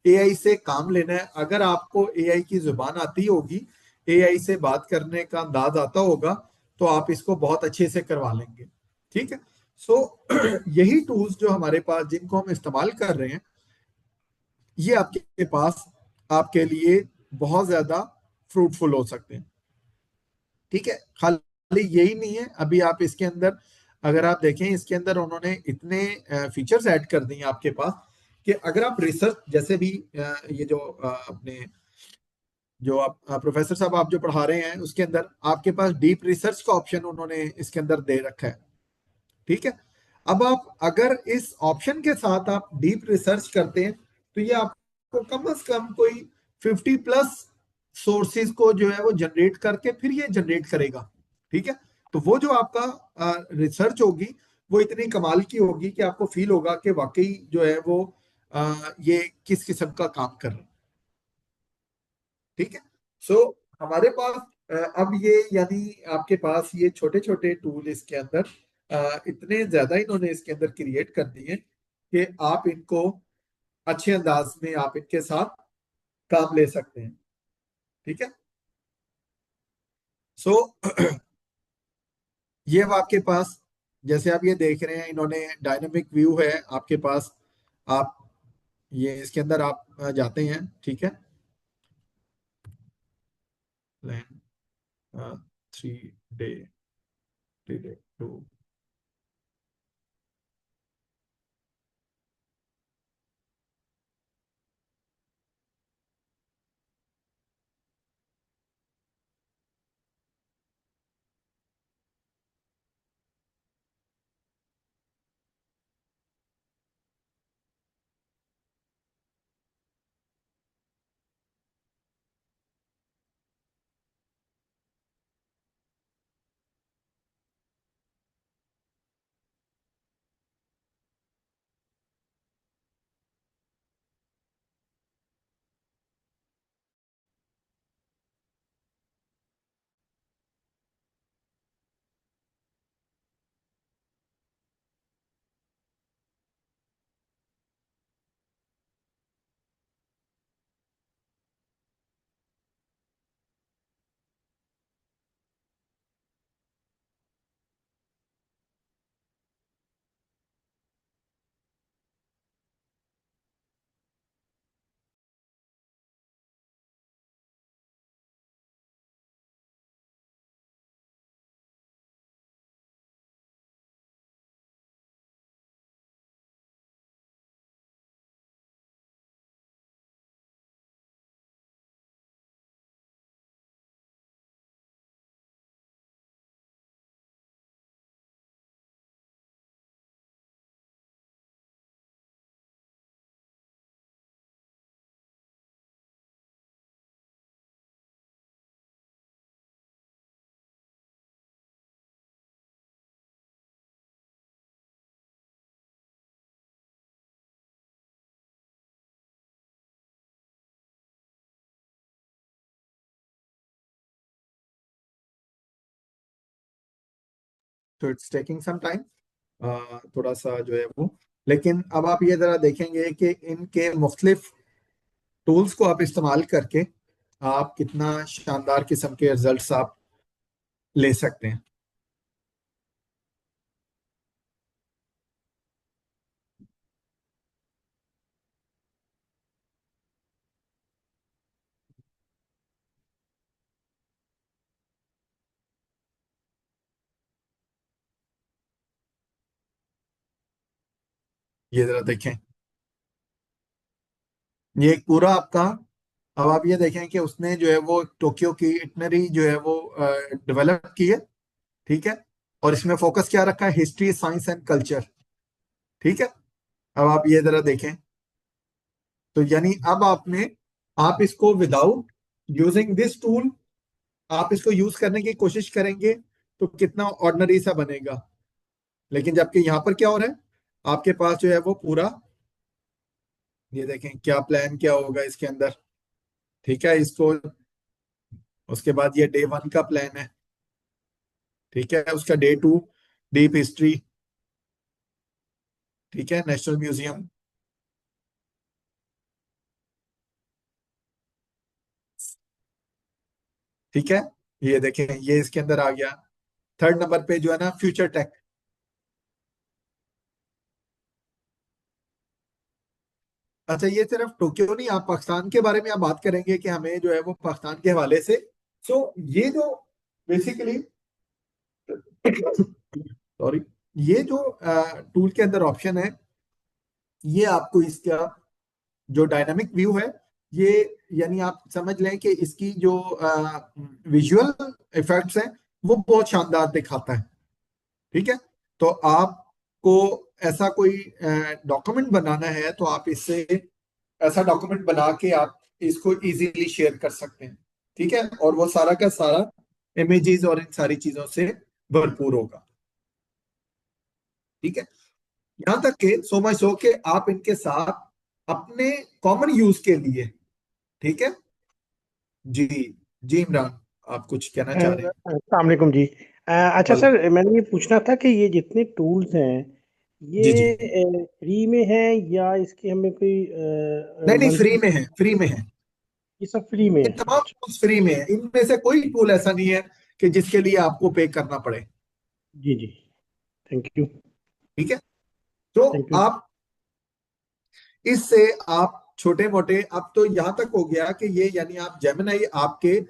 एआई से काम लेना है, अगर आपको एआई की जुबान आती होगी, एआई से बात करने का अंदाज आता होगा, तो आप इसको बहुत अच्छे से करवा लेंगे, ठीक है। सो यही टूल्स जो हमारे पास, जिनको हम इस्तेमाल कर रहे हैं, ये आपके पास आपके लिए बहुत ज्यादा फ्रूटफुल हो सकते हैं, ठीक है। खाली यही नहीं है, अभी आप इसके अंदर अगर आप देखें, इसके अंदर उन्होंने इतने फीचर्स ऐड कर दिए आपके पास कि अगर आप रिसर्च, जैसे भी ये जो अपने जो आप प्रोफेसर साहब आप जो पढ़ा रहे हैं, उसके अंदर आपके पास डीप रिसर्च का ऑप्शन उन्होंने इसके अंदर दे रखा है, ठीक है। अब आप अगर इस ऑप्शन के साथ आप डीप रिसर्च करते हैं, तो ये आपको कम से कम कोई 50+ सोर्सेज को जो है वो जनरेट करके फिर ये जनरेट करेगा, ठीक है। तो वो जो आपका रिसर्च होगी, वो इतनी कमाल की होगी कि आपको फील होगा कि वाकई जो है वो ये किस किस्म का काम कर रहा है, ठीक है। सो हमारे पास अब ये यानी आपके पास ये छोटे छोटे टूल इसके अंदर इतने ज्यादा इन्होंने इसके अंदर क्रिएट कर दिए कि आप इनको अच्छे अंदाज में आप इनके साथ काम ले सकते हैं, ठीक है। सो ये अब आपके पास, जैसे आप ये देख रहे हैं, इन्होंने डायनामिक व्यू है आपके पास। आप ये इसके अंदर आप जाते हैं, ठीक है। Plan 3 day, 3 day 2। तो इट्स टेकिंग सम टाइम, थोड़ा सा जो है वो। लेकिन अब आप ये जरा देखेंगे कि इनके मुख्तलिफ टूल्स को आप इस्तेमाल करके आप कितना शानदार किस्म के रिजल्ट्स आप ले सकते हैं। ये जरा देखें, ये एक पूरा आपका, अब आप ये देखें कि उसने जो है वो टोक्यो की इटनरी जो है वो डेवलप की है, ठीक है। और इसमें फोकस क्या रखा है, हिस्ट्री, साइंस एंड कल्चर, ठीक है। अब आप ये जरा देखें, तो यानी अब आपने, आप इसको विदाउट यूजिंग दिस टूल आप इसको यूज करने की कोशिश करेंगे तो कितना ऑर्डिनरी सा बनेगा। लेकिन जबकि यहाँ पर क्या हो रहा है, आपके पास जो है वो पूरा, ये देखें क्या प्लान क्या होगा इसके अंदर, ठीक है। इसको, उसके बाद ये डे 1 का प्लान है, ठीक है। उसका डे 2 डीप हिस्ट्री, ठीक है, नेशनल म्यूजियम, ठीक है। ये देखें ये इसके अंदर आ गया। थर्ड नंबर पे जो है ना फ्यूचर टेक। अच्छा, ये सिर्फ टोक्यो नहीं, आप पाकिस्तान के बारे में आप बात करेंगे कि हमें जो है वो पाकिस्तान के हवाले से, सो ये जो बेसिकली सॉरी, ये जो टूल के अंदर ऑप्शन है, ये आपको इसका जो डायनामिक व्यू है, ये यानी आप समझ लें कि इसकी जो विजुअल इफेक्ट्स हैं वो बहुत शानदार दिखाता है, ठीक है। तो आपको ऐसा कोई डॉक्यूमेंट बनाना है तो आप इससे ऐसा डॉक्यूमेंट बना के आप इसको इजीली शेयर कर सकते हैं, ठीक है। और वो सारा का सारा इमेजेस और इन सारी चीजों से भरपूर होगा, ठीक है। यहां तक के सो मच सो के आप इनके साथ अपने कॉमन यूज के लिए, ठीक है। जी, जी इमरान, आप कुछ कहना चाह रहे हैं? अस्सलाम वालेकुम जी। अच्छा वाले, सर, मैंने ये पूछना था कि ये जितने टूल्स हैं जी जी, ये फ्री में है या इसकी हमें कोई नहीं नहीं, फ्री मंथली? में है, फ्री में है। ये सब फ्री में ये है? तमाम अच्छा। टूल्स फ्री में है, इनमें से कोई टूल ऐसा नहीं है कि जिसके लिए आपको पे करना पड़े, जी जी। Thank you. ठीक है। तो थैंक यू। आप इससे आप छोटे मोटे, अब तो यहां तक हो गया कि ये यानी आप जेमिनाई आपके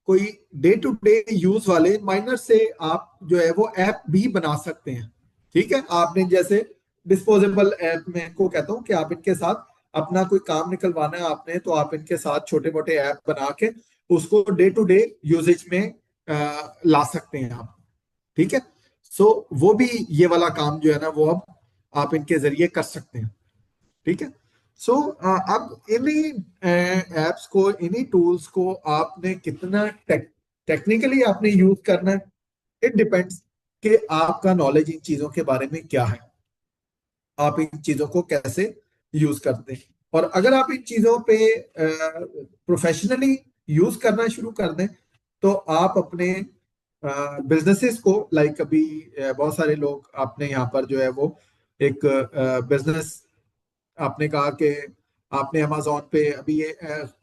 कोई डे टू डे यूज वाले माइनर से आप जो है वो ऐप भी बना सकते हैं, ठीक है। आपने जैसे डिस्पोजेबल ऐप में को कहता हूं कि आप इनके साथ अपना कोई काम निकलवाना है आपने, तो आप इनके साथ छोटे मोटे ऐप बना के उसको डे टू डे यूजेज में ला सकते हैं आप, ठीक है। सो वो भी ये वाला काम जो है ना वो अब आप इनके जरिए कर सकते हैं, ठीक है। सो अब इन्हीं एप्स को, इन्हीं टूल्स को आपने कितना टेक्निकली आपने यूज करना है, इट डिपेंड्स कि आपका नॉलेज इन चीजों के बारे में क्या है, आप इन चीजों को कैसे यूज करते हैं। और अगर आप इन चीजों पे प्रोफेशनली यूज करना शुरू कर दें तो आप अपने बिजनेसेस को, लाइक अभी बहुत सारे लोग आपने यहाँ पर जो है वो एक बिजनेस, आपने कहा कि आपने अमेजोन पे अभी ये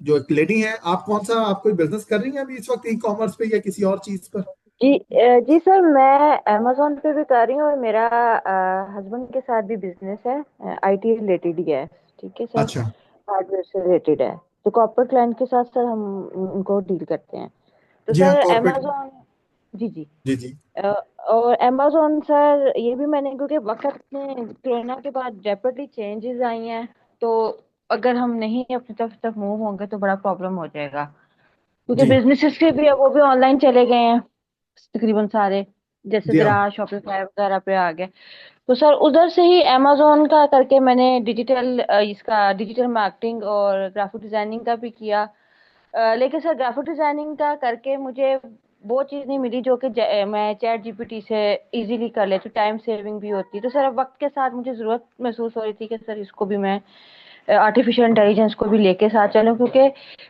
जो एक लेडी है, आप कौन सा, आप कोई बिजनेस कर रही हैं अभी इस वक्त ई कॉमर्स पे या किसी और चीज पर? जी सर, मैं अमेजोन पे भी कर रही हूँ और मेरा हस्बैंड के साथ भी बिजनेस है, आईटी रिलेटेड ही है। ठीक है सर, अच्छा, हार्डवेयर से रिलेटेड है। तो कॉर्पोरेट क्लाइंट के साथ सर हम उनको डील करते हैं। तो जी हाँ, सर कॉर्पोरेट, अमेजोन, जी जी। जी जी, अ, और अमेजोन सर ये भी मैंने, क्योंकि वक्त में कोरोना के बाद रैपिडली चेंजेस आई हैं, तो अगर हम नहीं अपनी तरफ तक मूव होंगे तो बड़ा प्रॉब्लम हो जाएगा, क्योंकि जी बिजनेसेस के भी वो भी ऑनलाइन चले गए हैं तकरीबन सारे, जैसे जी हाँ, दराज, शॉपिफाई वगैरह पे आ गए। तो सर उधर से ही अमेजोन का करके मैंने डिजिटल इसका डिजिटल मार्केटिंग और ग्राफिक डिजाइनिंग का भी किया। लेकिन सर ग्राफिक डिजाइनिंग का करके मुझे वो चीज़ नहीं मिली जो कि मैं चैट जीपीटी से इजीली कर लेती हूँ, टाइम सेविंग भी होती है। तो सर अब वक्त के साथ मुझे ज़रूरत महसूस हो रही थी कि सर इसको भी मैं आर्टिफिशियल इंटेलिजेंस को भी लेके साथ चलूं, क्योंकि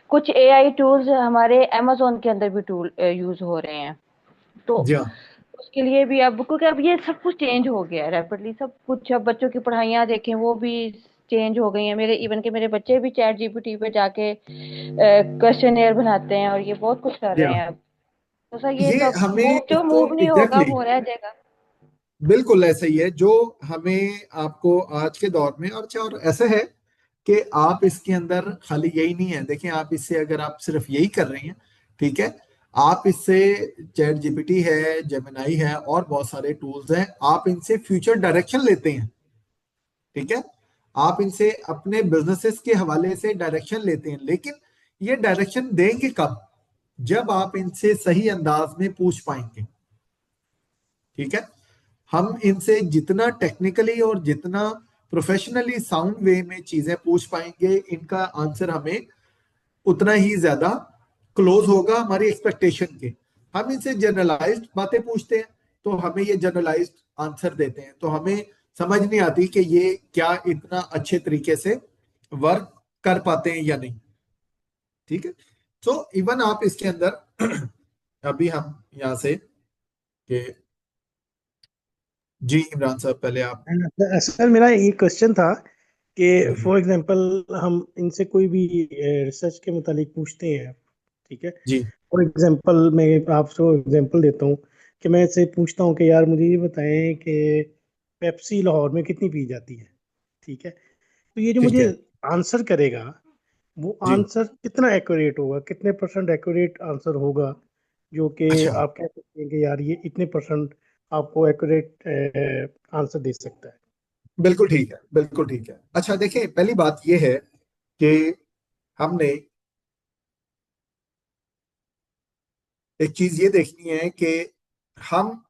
कुछ एआई टूल्स हमारे अमेजोन के अंदर भी टूल यूज हो रहे हैं। तो जी हाँ, उसके लिए भी अब, क्योंकि अब ये सब कुछ चेंज हो गया है रैपिडली, सब कुछ। अब बच्चों की पढ़ाइयाँ देखें वो भी चेंज हो गई हैं। मेरे इवन के मेरे बच्चे भी चैट जीपीटी पे जाके क्वेश्चनेयर बनाते हैं और ये बहुत कुछ कर जी रहे हाँ, हैं अब। तो सर ये ये तो अब हमें मूव, जो इसको मूव नहीं होगा एग्जैक्टली वो रह जाएगा। बिल्कुल ऐसा ही है जो हमें आपको आज के दौर में। और अच्छा, और ऐसा है कि आप इसके अंदर खाली यही नहीं है, देखिए आप इससे अगर आप सिर्फ यही कर रही हैं, ठीक है, आप इससे चैट जीपीटी है, जेमिनाई है और बहुत सारे टूल्स हैं, आप इनसे फ्यूचर डायरेक्शन लेते हैं, ठीक है, आप इनसे अपने बिजनेसेस के हवाले से डायरेक्शन लेते हैं। लेकिन ये डायरेक्शन देंगे कब? जब आप इनसे सही अंदाज में पूछ पाएंगे, ठीक है। हम इनसे जितना टेक्निकली और जितना प्रोफेशनली साउंड वे में चीजें पूछ पाएंगे, इनका आंसर हमें उतना ही ज्यादा क्लोज होगा हमारी एक्सपेक्टेशन के। हम इनसे जनरलाइज्ड बातें पूछते हैं तो हमें ये जनरलाइज्ड आंसर देते हैं, तो हमें समझ नहीं आती कि ये क्या इतना अच्छे तरीके से वर्क कर पाते हैं या नहीं, ठीक है। तो इवन आप इसके अंदर अभी हम यहां से कि जी इमरान साहब पहले आप। सर मेरा एक क्वेश्चन था कि हम्म, फॉर एग्जांपल हम इनसे कोई भी रिसर्च के मुतालिक पूछते हैं, ठीक है। जी फॉर एग्जांपल मैं आपको एग्जांपल देता हूँ कि मैं इससे पूछता हूँ कि यार मुझे ये बताएं कि पेप्सी लाहौर में कितनी पी जाती है, ठीक है। तो ये जो ठीक मुझे है आंसर करेगा, वो जी। आंसर कितना एक्यूरेट होगा, कितने परसेंट एक्यूरेट आंसर होगा, जो कि अच्छा आप कह सकते हैं कि यार ये इतने परसेंट आपको एक्यूरेट आंसर दे सकता है। बिल्कुल ठीक है, बिल्कुल ठीक है। अच्छा देखिए, पहली बात यह है कि हमने एक चीज ये देखनी है कि हम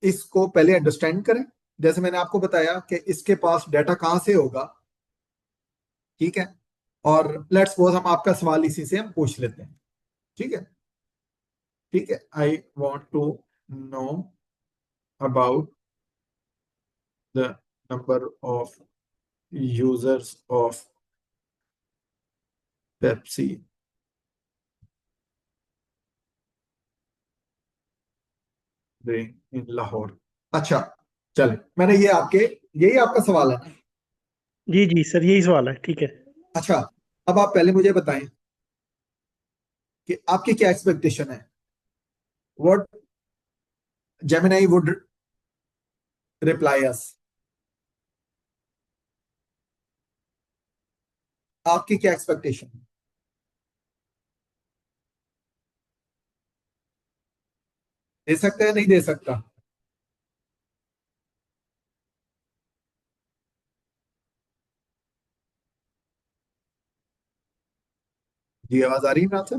इसको पहले अंडरस्टैंड करें। जैसे मैंने आपको बताया कि इसके पास डाटा कहां से होगा, ठीक है। और लेट्स सपोज हम आपका सवाल इसी से हम पूछ लेते हैं, ठीक है, ठीक है। I want to know about the number of users of Pepsi in Lahore. अच्छा, चले, मैंने ये आपके, यही आपका सवाल है ना? जी जी सर, यही सवाल है, ठीक है। अच्छा, अब आप पहले मुझे बताएं कि आपकी क्या एक्सपेक्टेशन है, व्हाट जेमिनाई वुड रिप्लाई अस। आपकी क्या एक्सपेक्टेशन है? दे सकता है, नहीं दे सकता? जी आवाज आ रही है आपसे?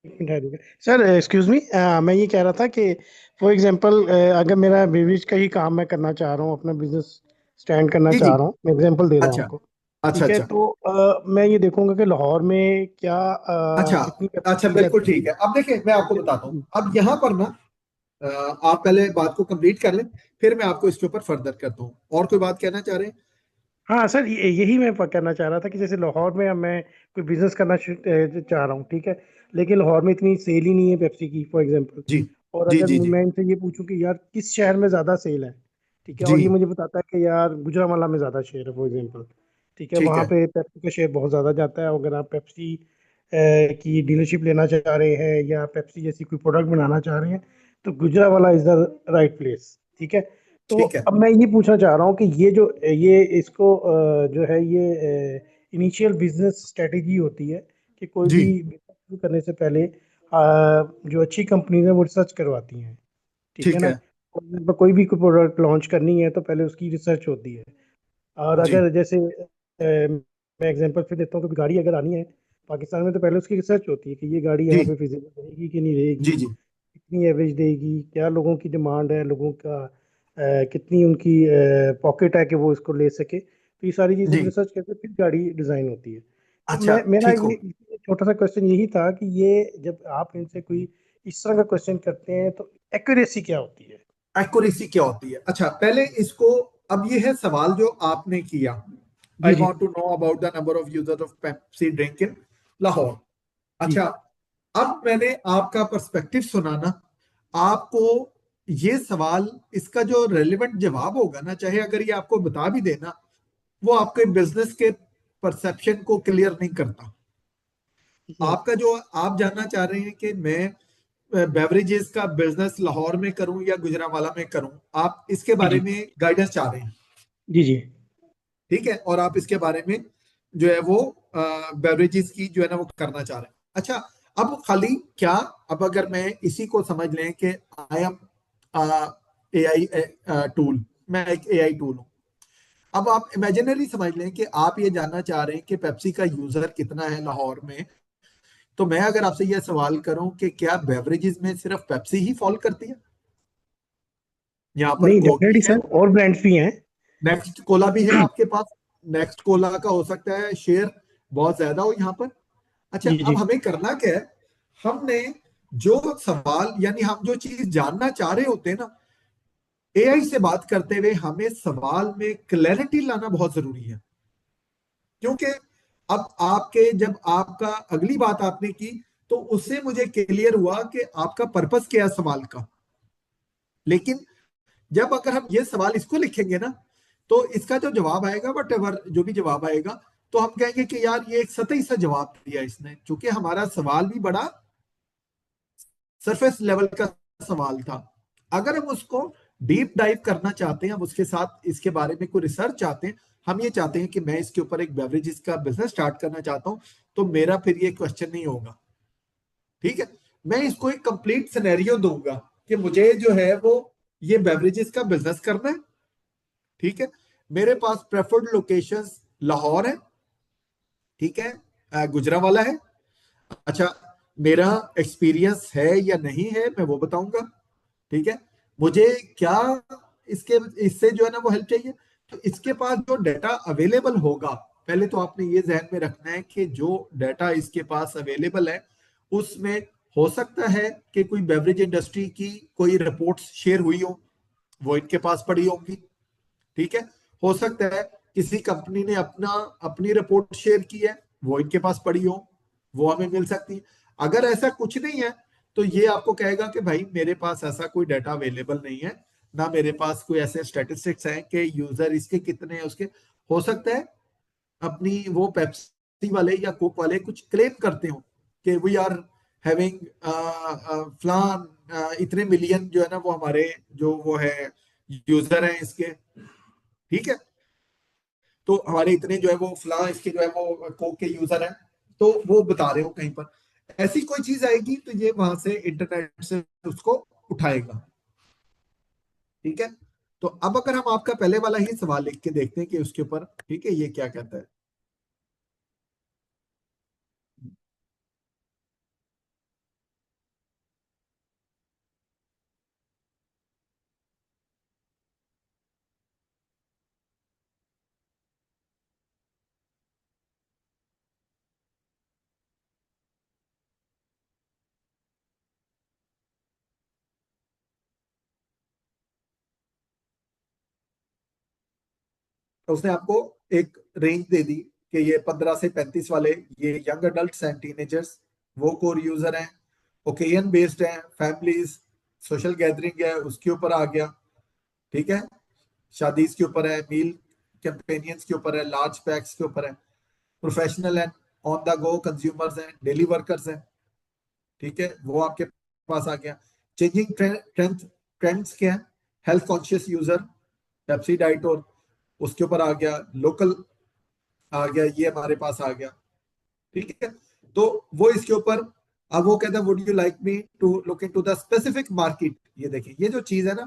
एक मिनट ठहरिएगा। सर एक्सक्यूज मी, मैं ये कह रहा था कि फॉर एग्जांपल अगर मेरा बेवरेज का ही काम मैं करना चाह रहा हूँ, अपना बिजनेस स्टैंड करना जी जी। चाह रहा हूँ, मैं एग्जांपल दे रहा हूँ अच्छा आपको, अच्छा ठीक है। अच्छा तो मैं ये देखूंगा कि लाहौर में क्या अच्छा कितनी अच्छा, कैपेसिटी बिल्कुल जाती ठीक है। अब देखिए मैं आपको है। बताता हूँ, अब यहाँ पर ना आप पहले बात को कंप्लीट कर लें, फिर मैं आपको इसके ऊपर फर्दर करता हूँ। और कोई बात कहना चाह रहे हैं? हाँ सर, यही मैं करना चाह रहा था कि जैसे लाहौर में अब मैं कोई बिजनेस करना चाह रहा हूँ, ठीक है। लेकिन लाहौर में इतनी सेल ही नहीं है पेप्सी की, फॉर एग्जांपल। जी और जी अगर जी जी मैं इनसे ये पूछूं कि यार किस शहर में ज़्यादा सेल है, ठीक है, जी। और ये मुझे बताता है कि यार गुजरांवाला में ज़्यादा शेयर है, फॉर एग्जांपल, ठीक है, ठीक वहाँ है पे पेप्सी का शेयर बहुत ज़्यादा जाता है। अगर आप पेप्सी की डीलरशिप लेना चाह रहे हैं या पेप्सी जैसी कोई प्रोडक्ट बनाना चाह रहे हैं, तो Gujranwala is the right place, ठीक है। तो ठीक है। अब मैं ये पूछना चाह रहा हूँ कि ये जो ये इसको जो है ये इनिशियल बिजनेस स्ट्रेटेजी होती है कि कोई जी भी business शुरू करने से पहले जो अच्छी कंपनीज है वो रिसर्च करवाती हैं, ठीक है ठीक ना। है। और अगर कोई भी प्रोडक्ट लॉन्च करनी है तो पहले उसकी रिसर्च होती है। और जी अगर जैसे मैं एग्जांपल फिर देता हूँ कि गाड़ी अगर आनी है पाकिस्तान में, तो पहले उसकी रिसर्च होती है कि ये गाड़ी जी यहाँ पे फिजिबल रहेगी कि नहीं रहेगी, जी जी कितनी एवरेज देगी, क्या लोगों की डिमांड है, लोगों का कितनी उनकी पॉकेट है कि वो इसको ले सके। तो ये सारी चीज़ जी। जब रिसर्च करके फिर गाड़ी डिज़ाइन होती है। तो अच्छा मैं मेरा ठीक हो। ये छोटा सा क्वेश्चन यही था कि ये जब आप इनसे कोई इस तरह का क्वेश्चन करते हैं तो एक्यूरेसी क्या होती है। एक्यूरेसी क्या होती है? अच्छा पहले इसको, अब ये है सवाल जो आपने किया, जी आई जी want to know about the number of users of Pepsi drink in Lahore. जी अच्छा, अब मैंने आपका पर्सपेक्टिव सुना ना, आपको ये सवाल, इसका जो रेलिवेंट जवाब होगा ना, चाहे अगर ये आपको बता भी देना, वो आपके बिजनेस के परसेप्शन को क्लियर नहीं करता। आपका जो आप जानना चाह रहे हैं कि मैं बेवरेजेस का बिजनेस लाहौर में करूं या गुजरांवाला में करूं, आप इसके जी बारे जी में गाइडेंस चाह रहे हैं। जी जी। ठीक है, और आप इसके बारे में जो है वो बेवरेजेस की जो है ना वो करना चाह रहे हैं। अच्छा, अब खाली क्या, अब अगर मैं इसी को समझ लें कि आई एम एआई टूल, मैं एक एआई टूल हूं। अब आप इमेजिनरी समझ लें कि आप ये जानना चाह रहे हैं कि पेप्सी का यूजर कितना है लाहौर में। तो मैं अगर आपसे यह सवाल करूं कि क्या बेवरेजेस में सिर्फ पेप्सी ही फॉल करती है? यहाँ पर नहीं, कोक भी डेफिनेटली है, सर, और ब्रांड्स भी हैं। नेक्स्ट कोला भी है आपके पास। नेक्स्ट कोला का हो सकता है शेयर बहुत ज्यादा हो यहाँ पर। अच्छा, जी अब जी हमें करना क्या है, हमने जो सवाल यानी हम जो चीज जानना चाह रहे होते हैं ना, एआई से बात करते हुए हमें सवाल में क्लैरिटी लाना बहुत जरूरी है। क्योंकि अब आपके, जब आपका अगली बात आपने की, तो उससे मुझे क्लियर हुआ कि आपका पर्पस क्या है सवाल का। लेकिन जब अगर हम ये सवाल इसको लिखेंगे ना, तो इसका जो जवाब आएगा, वट एवर जो भी जवाब आएगा, तो हम कहेंगे कि यार ये एक सतही सा जवाब दिया इसने, क्योंकि हमारा सवाल भी बड़ा सरफेस लेवल का सवाल था। अगर हम उसको डीप डाइव करना चाहते हैं, हम उसके साथ इसके बारे में कोई रिसर्च चाहते हैं, हम ये चाहते हैं कि मैं इसके ऊपर एक बेवरेजेस का बिजनेस स्टार्ट करना चाहता हूं, तो मेरा फिर ये क्वेश्चन नहीं होगा। ठीक है, मैं इसको एक कंप्लीट सिनेरियो दूंगा कि मुझे जो है वो ये बेवरेजेस का बिजनेस करना है। ठीक है, मेरे पास प्रेफर्ड लोकेशंस लाहौर है, ठीक है, गुजरांवाला है। अच्छा, मेरा एक्सपीरियंस है या नहीं है मैं वो बताऊंगा। ठीक है, मुझे क्या इसके इससे जो है ना वो हेल्प चाहिए। तो इसके पास जो डाटा अवेलेबल होगा, पहले तो आपने ये जहन में रखना है कि जो डाटा इसके पास अवेलेबल है, उसमें हो सकता है कि कोई बेवरेज इंडस्ट्री की कोई रिपोर्ट्स शेयर हुई हो, वो इनके पास पड़ी होंगी। ठीक है, हो सकता है किसी कंपनी ने अपनी रिपोर्ट शेयर की है, वो इनके पास पड़ी हो, वो हमें मिल सकती है। अगर ऐसा कुछ नहीं है, तो ये आपको कहेगा कि भाई मेरे पास ऐसा कोई डाटा अवेलेबल नहीं है, ना मेरे पास कोई ऐसे स्टैटिस्टिक्स हैं कि यूजर इसके कितने हैं उसके। हो सकता है अपनी वो पेप्सी वाले या कोक वाले कुछ क्लेम करते हो कि वी आर हैविंग फलान इतने मिलियन जो है ना वो हमारे जो वो है यूजर हैं इसके। ठीक है, तो हमारे इतने जो है वो फलां इसके जो है वो कोक के यूजर हैं, तो वो बता रहे हो कहीं पर। ऐसी कोई चीज आएगी तो ये वहां से इंटरनेट से उसको उठाएगा। ठीक है, तो अब अगर हम आपका पहले वाला ही सवाल लिख के देखते हैं कि उसके ऊपर, ठीक है, ये क्या कहता है। तो उसने आपको एक रेंज दे दी कि ये 15 से 35 वाले, ये यंग अडल्ट एंड टीनेजर्स, वो कोर यूजर हैं। ओकेजन बेस्ड हैं, फैमिलीज, सोशल गैदरिंग है उसके ऊपर आ गया। ठीक है, शादीज के ऊपर है, मील कैंपेनियंस के ऊपर है, लार्ज पैक्स के ऊपर है, professional and on the go consumers हैं, डेली वर्कर्स हैं। ठीक है, वो आपके पास आ गया। चेंजिंग ट्रेंड ट्रेंड्स क्या है, health conscious user, Pepsi diet, और उसके ऊपर आ गया लोकल, आ गया ये हमारे पास आ गया। ठीक है, तो वो इसके ऊपर, अब वो कहता है would you like me to look into the specific market. ये देखिए, ये जो चीज है ना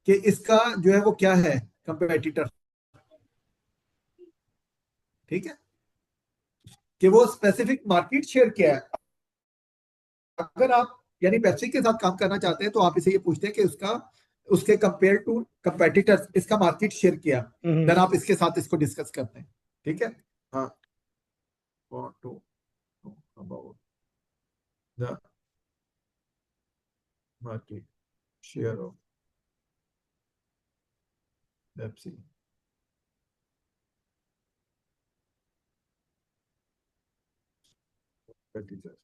कि इसका जो है वो क्या है, कंपेटिटर। ठीक है, कि वो स्पेसिफिक मार्केट शेयर क्या है। अगर आप यानी पेप्सी के साथ काम करना चाहते हैं, तो आप इसे ये पूछते हैं कि उसका, उसके कंपेयर टू कंपेटिटर्स इसका मार्केट शेयर क्या, हम्म। देन आप इसके साथ इसको डिस्कस करते हैं। ठीक है, हाँ, want to know about the market share of Pepsi competitors।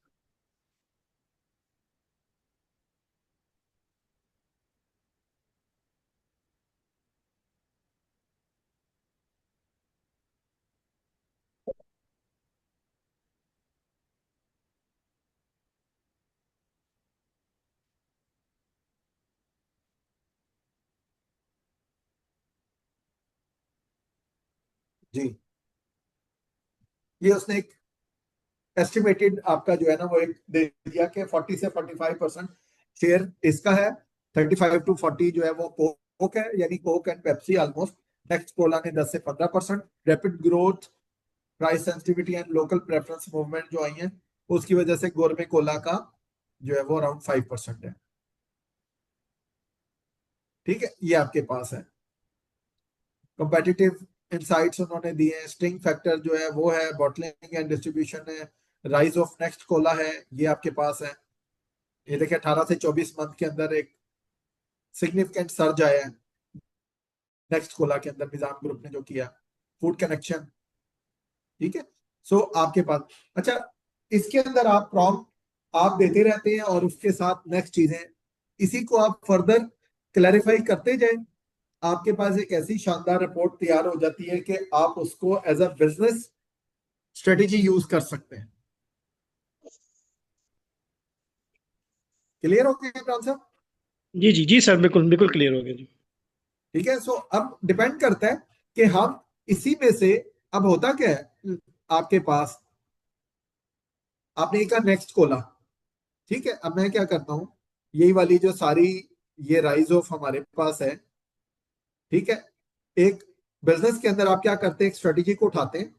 जी, ये उसने एक एस्टिमेटेड आपका जो है ना वो एक दे दिया कि 40 से 45% शेयर इसका है, 35 to 40 जो है वो कोक है, यानी Coke and Pepsi almost. Next Cola ने 10 से 15%। Rapid growth, price sensitivity and local preference movement जो आई है उसकी वजह से गोरमे कोला का जो है वो अराउंड 5% है। ठीक है, ये आपके पास है। कंपेटिटिव इनसाइट्स उन्होंने दिए हैं। स्ट्रिंग फैक्टर जो है वो है, बॉटलिंग एंड डिस्ट्रीब्यूशन है, राइज ऑफ नेक्स्ट कोला है, ये आपके पास है। ये देखिए 18 से 24 मंथ के अंदर एक सिग्निफिकेंट सर्ज आया है नेक्स्ट कोला के अंदर, निजाम ग्रुप ने जो किया। फूड कनेक्शन, ठीक है। सो आपके पास, अच्छा, इसके अंदर आप प्रॉम्प्ट आप देते रहते हैं और उसके साथ नेक्स्ट चीजें इसी को आप फर्दर क्लैरिफाई करते जाएं। आपके पास एक ऐसी शानदार रिपोर्ट तैयार हो जाती है कि आप उसको as a business strategy use कर सकते हैं। क्लियर हो गया इमरान साहब? जी जी जी सर, बिल्कुल बिल्कुल क्लियर हो गया जी। ठीक है। सो अब डिपेंड करता है कि हम इसी में से, अब होता क्या है आपके पास, आपने कहा नेक्स्ट खोला, ठीक है। अब मैं क्या करता हूं, यही वाली जो सारी ये राइज ऑफ हमारे पास है, ठीक है। एक बिजनेस के अंदर आप क्या करते हैं, एक स्ट्रेटेजी को उठाते हैं,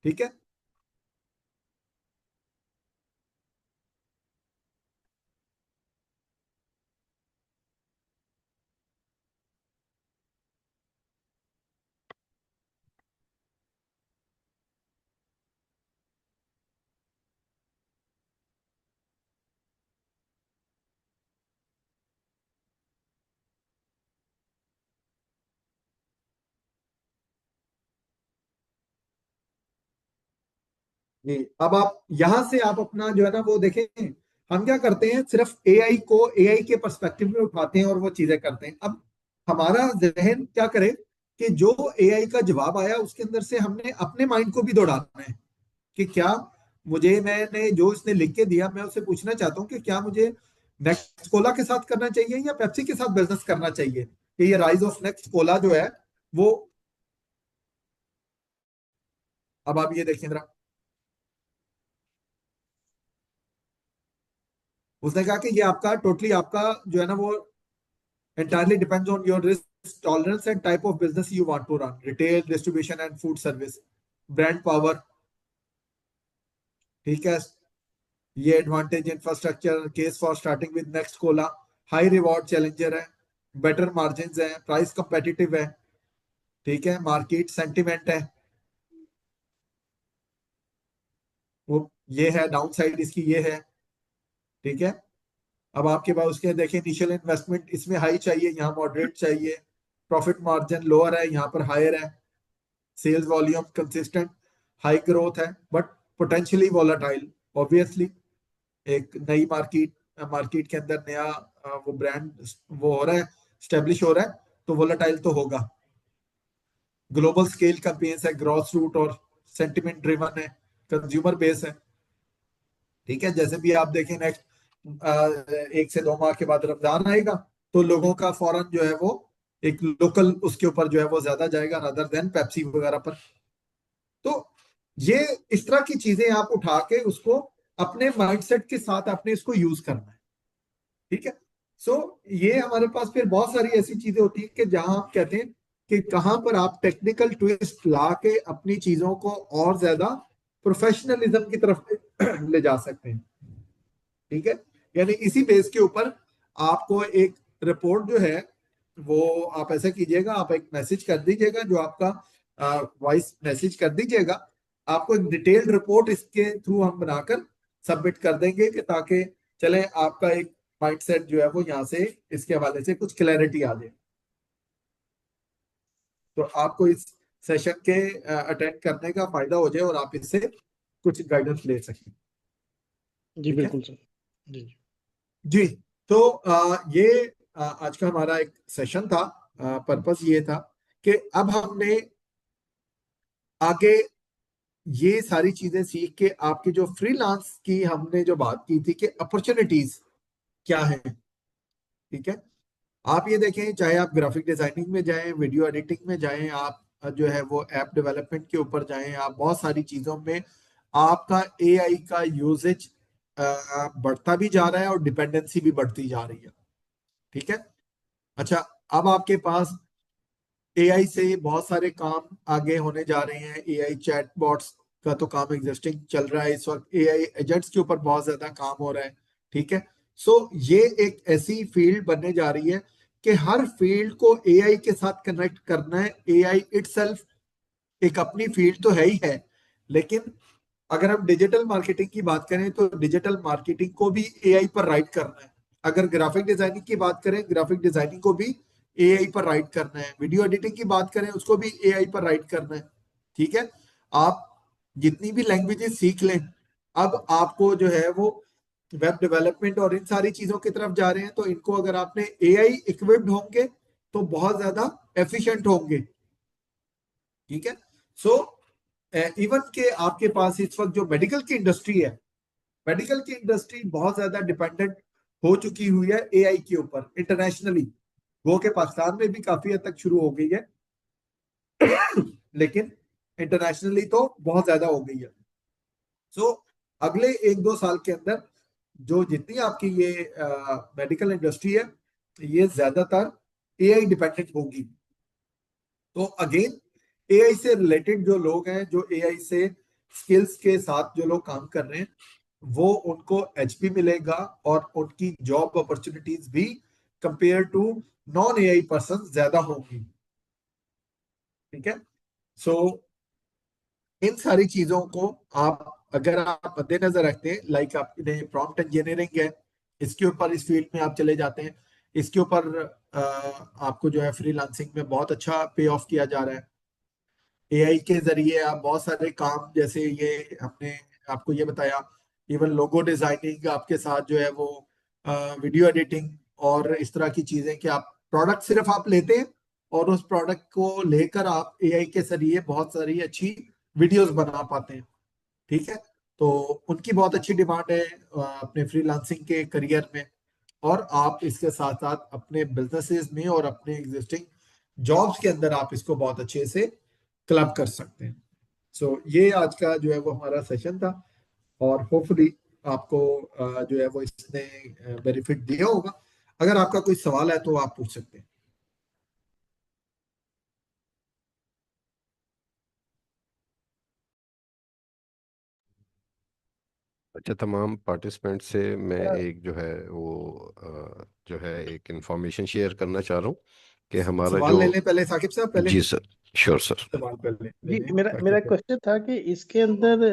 ठीक है। जी, अब आप यहां से आप अपना जो है ना वो देखें, हम क्या करते हैं, सिर्फ एआई को एआई के पर्सपेक्टिव में उठाते हैं और वो चीजें करते हैं। अब हमारा जहन क्या करे कि जो एआई का जवाब आया उसके अंदर से हमने अपने माइंड को भी दौड़ाना है कि क्या मुझे, मैंने जो इसने लिख के दिया मैं उससे पूछना चाहता हूँ कि क्या मुझे नेक्स्ट कोला के साथ करना चाहिए या पेप्सी के साथ बिजनेस करना चाहिए, कि ये राइज ऑफ नेक्स्ट कोला जो है वो, अब आप ये देखिए जरा, उसने कहा कि ये आपका टोटली आपका जो है ना वो entirely depends on your risk tolerance and type of business you want to run, retail, distribution and food service, brand power, ठीक है। ये advantage infrastructure, case for starting with next Cola, high reward challenger है, better margin है, price competitive है, ठीक है। Market sentiment है वो, ये है डाउन साइड इसकी, ये है, ठीक है। अब आपके पास उसके देखिए इनिशियल इन्वेस्टमेंट इसमें हाई चाहिए, यहाँ मॉडरेट चाहिए, प्रॉफिट मार्जिन लोअर है, यहाँ पर हायर है, sales volume consistent, high growth है बट पोटेंशियली वॉलेटाइल। ऑब्वियसली एक नई मार्केट, मार्केट के अंदर नया वो ब्रांड वो हो रहा है, स्टेब्लिश हो रहा है, तो वॉलेटाइल तो होगा। ग्लोबल स्केल कैंपेन्स है, ग्रॉस रूट और सेंटिमेंट ड्रिवन है, कंज्यूमर बेस है, ठीक है। जैसे भी आप देखें नेक्स्ट 1 से 2 माह के बाद रमजान आएगा तो लोगों का फौरन जो है वो एक लोकल उसके ऊपर जो है वो ज्यादा जाएगा रादर देन पेप्सी वगैरह पर। तो ये इस तरह की चीजें आप उठा के उसको अपने माइंडसेट के साथ आपने इसको यूज करना है, ठीक है। सो ये हमारे पास फिर बहुत सारी ऐसी चीजें होती है कि जहां आप कहते हैं कि कहां पर आप टेक्निकल ट्विस्ट ला के अपनी चीजों को और ज्यादा प्रोफेशनलिज्म की तरफ ले जा सकते हैं, ठीक है। यानी इसी बेस के ऊपर आपको एक रिपोर्ट जो है वो आप ऐसा कीजिएगा, आप एक मैसेज कर दीजिएगा, जो आपका वॉइस मैसेज कर दीजिएगा, आपको एक डिटेल्ड रिपोर्ट इसके थ्रू हम बनाकर सबमिट कर देंगे कि ताकि चले आपका एक माइंडसेट जो है वो यहाँ से इसके हवाले से कुछ क्लैरिटी आ जाए, तो आपको इस सेशन के अटेंड करने का फायदा हो जाए और आप इससे कुछ गाइडेंस ले सकें। जी ठीक है बिल्कुल सर। जी जी जी। तो ये आज का हमारा एक सेशन था। पर्पस ये था कि अब हमने आगे ये सारी चीजें सीख के आपकी जो फ्रीलांस की हमने जो बात की थी कि अपॉर्चुनिटीज क्या है, ठीक है। आप ये देखें, चाहे आप ग्राफिक डिजाइनिंग में जाएं, वीडियो एडिटिंग में जाएं, आप जो है वो ऐप डेवलपमेंट के ऊपर जाएं, आप बहुत सारी चीजों में आपका एआई का यूजेज बढ़ता भी जा रहा है और डिपेंडेंसी भी बढ़ती जा रही है। ठीक है। अच्छा, अब आपके पास एआई से बहुत सारे काम आगे होने जा रहे हैं। एआई चैटबॉट्स का तो काम एग्जिस्टिंग चल रहा है इस वक्त, एआई एजेंट्स के ऊपर बहुत ज्यादा काम हो रहा है। ठीक है। सो ये एक ऐसी फील्ड बनने जा रही है कि हर फील्ड को एआई के साथ कनेक्ट करना है। एआई इटसेल्फ एक अपनी फील्ड तो है ही है, लेकिन अगर हम डिजिटल मार्केटिंग की बात करें तो डिजिटल मार्केटिंग को भी एआई पर राइट करना है। अगर ग्राफिक डिजाइनिंग की बात करें, ग्राफिक डिजाइनिंग को भी एआई पर राइट करना है। वीडियो एडिटिंग की बात करें, उसको भी एआई पर राइट करना है। ठीक है। आप जितनी भी लैंग्वेजेस सीख लें, अब आपको जो है वो वेब डेवलपमेंट और इन सारी चीजों की तरफ जा रहे हैं, तो इनको अगर आपने एआई इक्विप्ड होंगे तो बहुत ज्यादा एफिशिएंट होंगे। ठीक है। सो इवन के आपके पास इस वक्त जो मेडिकल की इंडस्ट्री है, मेडिकल की इंडस्ट्री बहुत ज्यादा डिपेंडेंट हो चुकी हुई है एआई के ऊपर इंटरनेशनली। वो के पाकिस्तान में भी काफी हद तक शुरू हो गई है, लेकिन इंटरनेशनली तो बहुत ज्यादा हो गई है। सो अगले 1-2 साल के अंदर जो जितनी आपकी ये मेडिकल इंडस्ट्री है, ये ज्यादातर एआई डिपेंडेंट होगी। तो अगेन एआई से रिलेटेड जो लोग हैं, जो एआई से स्किल्स के साथ जो लोग काम कर रहे हैं, वो उनको एचपी मिलेगा और उनकी जॉब अपॉर्चुनिटीज भी compare to non AI person ज्यादा होंगी। ठीक है। सो इन सारी चीजों को आप अगर आप मद्देनजर रखते हैं, लाइक आपने प्रॉम्प्ट इंजीनियरिंग है, इसके ऊपर इस फील्ड में आप चले जाते हैं, इसके ऊपर आपको जो है फ्रीलांसिंग में बहुत अच्छा पे ऑफ किया जा रहा है। एआई के जरिए आप बहुत सारे काम, जैसे ये हमने आपको ये बताया, इवन लोगो डिजाइनिंग आपके साथ जो है वो वीडियो एडिटिंग और इस तरह की चीजें कि आप प्रोडक्ट सिर्फ आप लेते हैं और उस प्रोडक्ट को लेकर आप एआई के जरिए बहुत सारी अच्छी वीडियोस बना पाते हैं। ठीक है। तो उनकी बहुत अच्छी डिमांड है अपने फ्रीलांसिंग के करियर में, और आप इसके साथ साथ अपने बिजनेसेस में और अपने एग्जिस्टिंग जॉब्स के अंदर आप इसको बहुत अच्छे से क्लब कर सकते हैं। सो ये आज का जो है वो हमारा सेशन था, और होपफुली आपको जो है वो इसने बेनिफिट दिया होगा। अगर आपका कोई सवाल है तो आप पूछ सकते हैं। अच्छा, तमाम पार्टिसिपेंट से मैं एक जो है वो जो है एक इंफॉर्मेशन शेयर करना चाह रहा हूँ कि हमारा सवाल जो। ले लें पहले साकिब साहब, पहले जी सर, श्योर सर। सवाल पहले ले जी, लें मेरा ताकि मेरा फिर। क्वेश्चन था कि इसके अंदर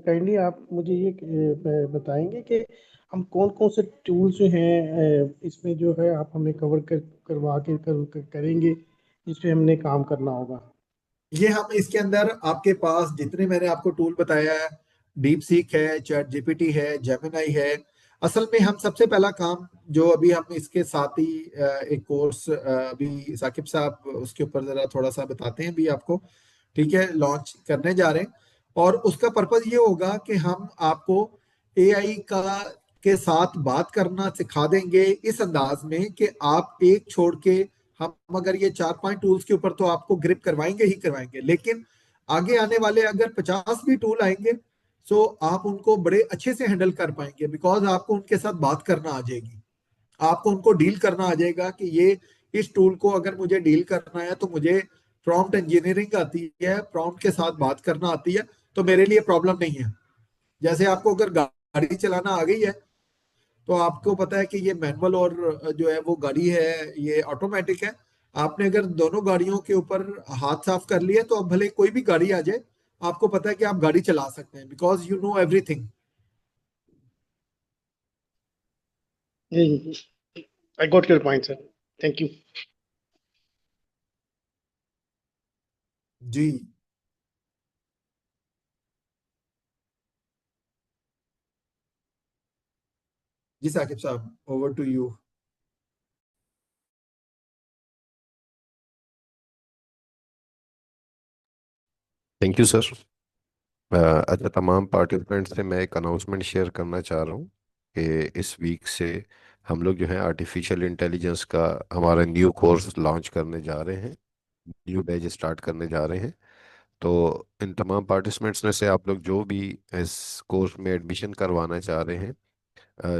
काइंडली आप मुझे ये बताएंगे कि हम कौन कौन से टूल्स जो हैं इसमें जो है आप हमें कवर करवा के करेंगे, जिसपे हमने काम करना होगा। ये हम इसके अंदर आपके पास जितने मैंने आपको टूल बताया है, डीप सीक है, चैट जीपीटी है, जेमिनाई है। असल में हम सबसे पहला काम जो अभी हम इसके साथ ही एक कोर्स अभी साकिब साहब उसके ऊपर जरा थोड़ा सा बताते हैं अभी आपको। ठीक है, लॉन्च करने जा रहे हैं, और उसका पर्पज ये होगा कि हम आपको एआई का के साथ बात करना सिखा देंगे इस अंदाज में कि आप एक छोड़ के, हम अगर ये 4-5 टूल्स के ऊपर तो आपको ग्रिप करवाएंगे ही करवाएंगे, लेकिन आगे आने वाले अगर 50 भी टूल आएंगे तो आप उनको बड़े अच्छे से हैंडल कर पाएंगे, बिकॉज आपको उनके साथ बात करना आ जाएगी, आपको उनको डील करना आ जाएगा कि ये इस टूल को अगर मुझे डील करना है तो मुझे प्रॉम्प्ट इंजीनियरिंग आती है, प्रॉम्प्ट के साथ बात करना आती है, तो मेरे लिए प्रॉब्लम नहीं है। जैसे आपको अगर गाड़ी चलाना आ गई है तो आपको पता है कि ये मैनुअल और जो है वो गाड़ी है ये ऑटोमेटिक है। आपने अगर दोनों गाड़ियों के ऊपर हाथ साफ कर लिया तो अब भले कोई भी गाड़ी आ जाए, आपको पता है कि आप गाड़ी चला सकते हैं, because you know everything. I got your point sir, thank you. जी। जी साकिब साहब, over to you. Thank you sir. अच्छा, तमाम पार्टिसिपेंट्स से मैं एक अनाउंसमेंट शेयर करना चाह रहा हूँ कि इस वीक से हम लोग जो है आर्टिफिशियल इंटेलिजेंस का हमारा न्यू कोर्स लॉन्च करने जा रहे हैं, न्यू बैच स्टार्ट करने जा रहे हैं। तो इन तमाम पार्टिसिपेंट्स में से आप लोग जो भी इस कोर्स में एडमिशन करवाना चाह रहे हैं,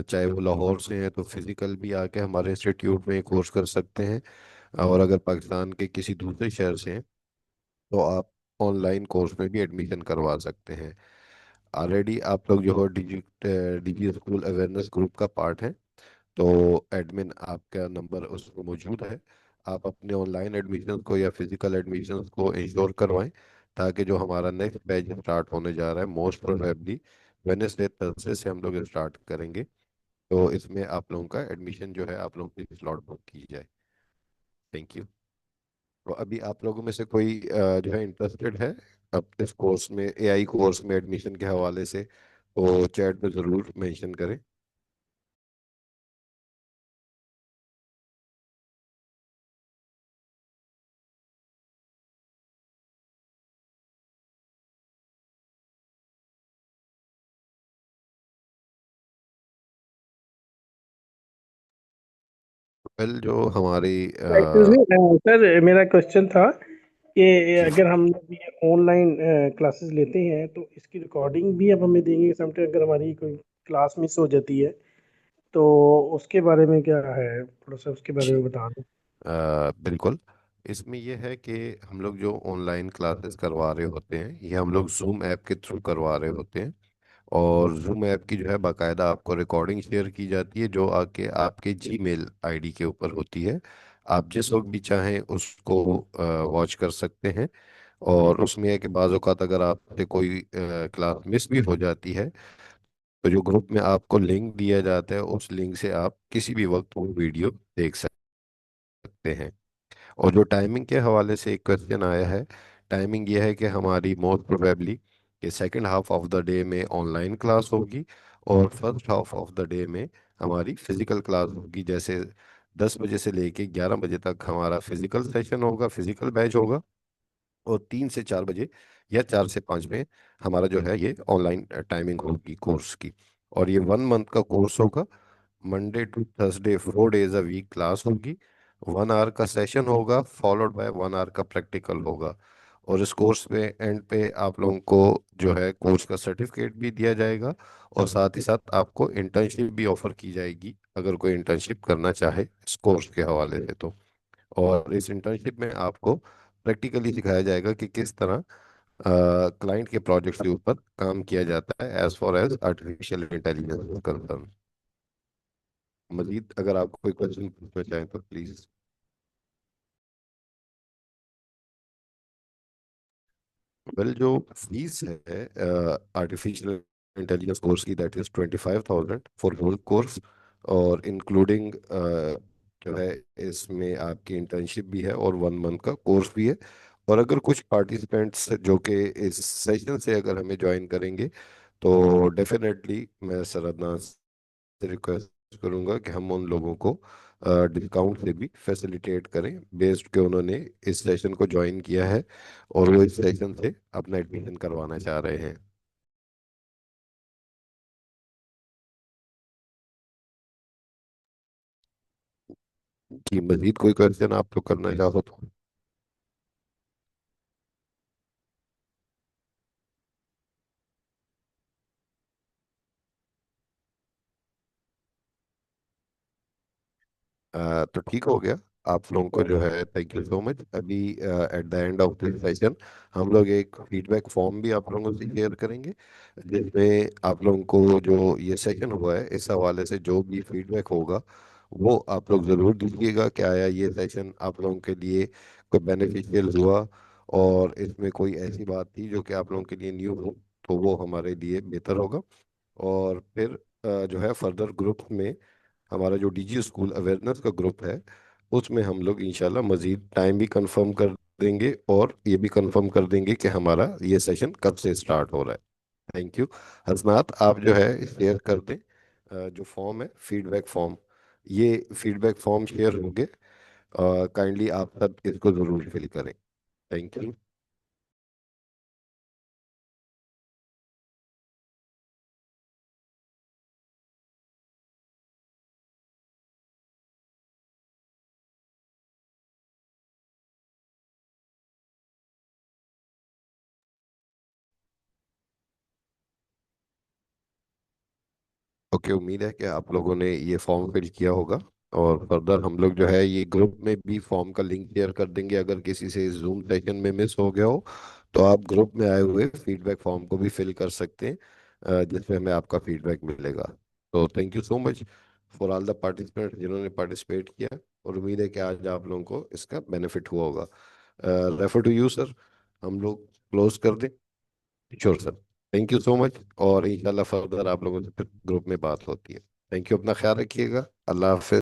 चाहे वो लाहौर से हैं तो फिजिकल भी आके हमारे इंस्टीट्यूट में कोर्स कर सकते हैं, और अगर पाकिस्तान के किसी दूसरे शहर से हैं तो आप ऑनलाइन कोर्स में भी एडमिशन करवा सकते हैं। ऑलरेडी आप लोग जो है डिजी स्कूल अवेयरनेस ग्रुप का पार्ट है, तो एडमिन आपका नंबर उसमें मौजूद है। आप अपने ऑनलाइन एडमिशन को या फिजिकल एडमिशन को इंश्योर करवाएं, ताकि जो हमारा नेक्स्ट बैच स्टार्ट होने जा रहा है मोस्ट प्रोबेबली वेडनेसडे थर्सडे से हम लोग स्टार्ट करेंगे, तो इसमें आप लोगों का एडमिशन जो है आप लोगों की स्लॉट बुक की जाए। Thank you. तो अभी आप लोगों में से कोई जो है इंटरेस्टेड है अब इस कोर्स में, एआई कोर्स में एडमिशन के हवाले से, तो चैट में ज़रूर मेंशन करें। वेल जो हमारी एक्सक्यूज मी सर, मेरा क्वेश्चन था कि जी अगर हम ये ऑनलाइन क्लासेस लेते हैं तो इसकी रिकॉर्डिंग भी अब हमें देंगे? समटाइम अगर हमारी कोई क्लास मिस हो जाती है तो उसके बारे में क्या है, थोड़ा सा उसके बारे जी में बता दो। बिल्कुल। इसमें यह है कि हम लोग जो ऑनलाइन क्लासेस करवा रहे होते हैं ये हम लोग जूम ऐप के थ्रू करवा रहे होते हैं, और जूम ऐप की जो है बाकायदा आपको रिकॉर्डिंग शेयर की जाती है, जो आके आपके जीमेल आईडी के ऊपर होती है। आप जिस वक्त भी चाहें उसको वॉच कर सकते हैं। और उसमें है कि बाज़ औक़ात अगर आपसे कोई क्लास मिस भी हो जाती है, तो जो ग्रुप में आपको लिंक दिया जाता है उस लिंक से आप किसी भी वक्त वो वीडियो देख सकते हैं। और जो टाइमिंग के हवाले से एक क्वेश्चन आया है, टाइमिंग यह है कि हमारी मोस्ट प्रोबेबली कि second half of the day में ऑनलाइन क्लास होगी, और first half of the day में हमारी फिजिकल क्लास होगी। जैसे 10 बजे से लेके 11 बजे तक हमारा फिजिकल सेशन होगा, फिजिकल बैच होगा, और 3 से 4 बजे या 4 से 5 में हमारा जो है ये ऑनलाइन टाइमिंग होगी कोर्स की। और ये 1 मंथ का कोर्स होगा। Monday to Thursday 4 days a week class होगी। 1 आवर का सेशन होगा, फॉलोड बाय 1 आवर का प्रैक्टिकल होगा। और इस कोर्स में एंड पे आप लोगों को जो है कोर्स का सर्टिफिकेट भी दिया जाएगा, और साथ ही साथ आपको इंटर्नशिप भी ऑफर की जाएगी अगर कोई इंटर्नशिप करना चाहे इस कोर्स के हवाले से तो। और इस इंटर्नशिप में आपको प्रैक्टिकली सिखाया जाएगा कि किस तरह क्लाइंट के प्रोजेक्ट्स के ऊपर काम किया जाता है as far as artificial intelligence concern. मजीद अगर आप कोई क्वेश्चन पूछना चाहें तो प्लीज। वेल जो फीस है आर्टिफिशियल इंटेलिजेंस कोर्स की, that is 25,000 for whole course, और इंक्लूडिंग जो है इसमें आपकी इंटर्नशिप भी है और 1 मंथ का कोर्स भी है। और अगर कुछ पार्टिसिपेंट्स जो कि इस सेशन से अगर हमें ज्वाइन करेंगे, तो डेफिनेटली मैं सर अदनान से रिक्वेस्ट करूंगा कि हम उन लोगों को डिस्काउंट से भी फैसिलिटेट करें, बेस्ड के उन्होंने इस सेशन को ज्वाइन किया है और वो इस सेशन से अपना एडमिशन करवाना चाह रहे हैं। कि मजीद कोई क्वेश्चन आप लोग करना चाहो तो। तो ठीक हो गया। आप लोगों को जो है थैंक यू सो मच। अभी at the end of this session हम लोग एक फीडबैक फॉर्म भी आप लोगों से शेयर करेंगे, जिसमें आप लोगों को जो ये सेशन हुआ है इस हवाले से जो भी फीडबैक होगा वो आप लोग ज़रूर दीजिएगा। क्या आया ये सेशन आप लोगों के लिए कोई बेनिफिशियल हुआ, और इसमें कोई ऐसी बात थी जो कि आप लोगों के लिए न्यू हो, तो वो हमारे लिए बेहतर होगा। और फिर जो है फर्दर ग्रुप में हमारा जो डीजी स्कूल अवेयरनेस का ग्रुप है उसमें हम लोग इंशाल्लाह मजीद टाइम भी कंफर्म कर देंगे, और ये भी कंफर्म कर देंगे कि हमारा ये सेशन कब से स्टार्ट हो रहा है। Thank you. हसनात आप जो है शेयर कर दें जो फॉर्म है फीडबैक फॉर्म, ये फीडबैक फॉर्म शेयर होंगे, काइंडली आप सब इसको ज़रूर फिल करें। Thank you. ओके, उम्मीद है कि आप लोगों ने ये फॉर्म फिल किया होगा। और फर्दर हम लोग जो है ये ग्रुप में भी फॉर्म का लिंक शेयर कर देंगे। अगर किसी से जूम सेशन में मिस हो गया हो तो आप ग्रुप में आए हुए फीडबैक फॉर्म को भी फिल कर सकते हैं, जिसमें हमें आपका फीडबैक मिलेगा। तो thank you so much for all the participant जिन्होंने पार्टिसिपेट किया, और उम्मीद है कि आज आप लोगों को इसका बेनिफिट हुआ होगा। रेफर टू यू सर, हम लोग क्लोज कर दें? Sure sir, thank you so much. और इंशाल्लाह फर्दर आप लोगों से फिर ग्रुप में बात होती है। थैंक यू, अपना ख्याल रखिएगा। अल्लाह हाफिज।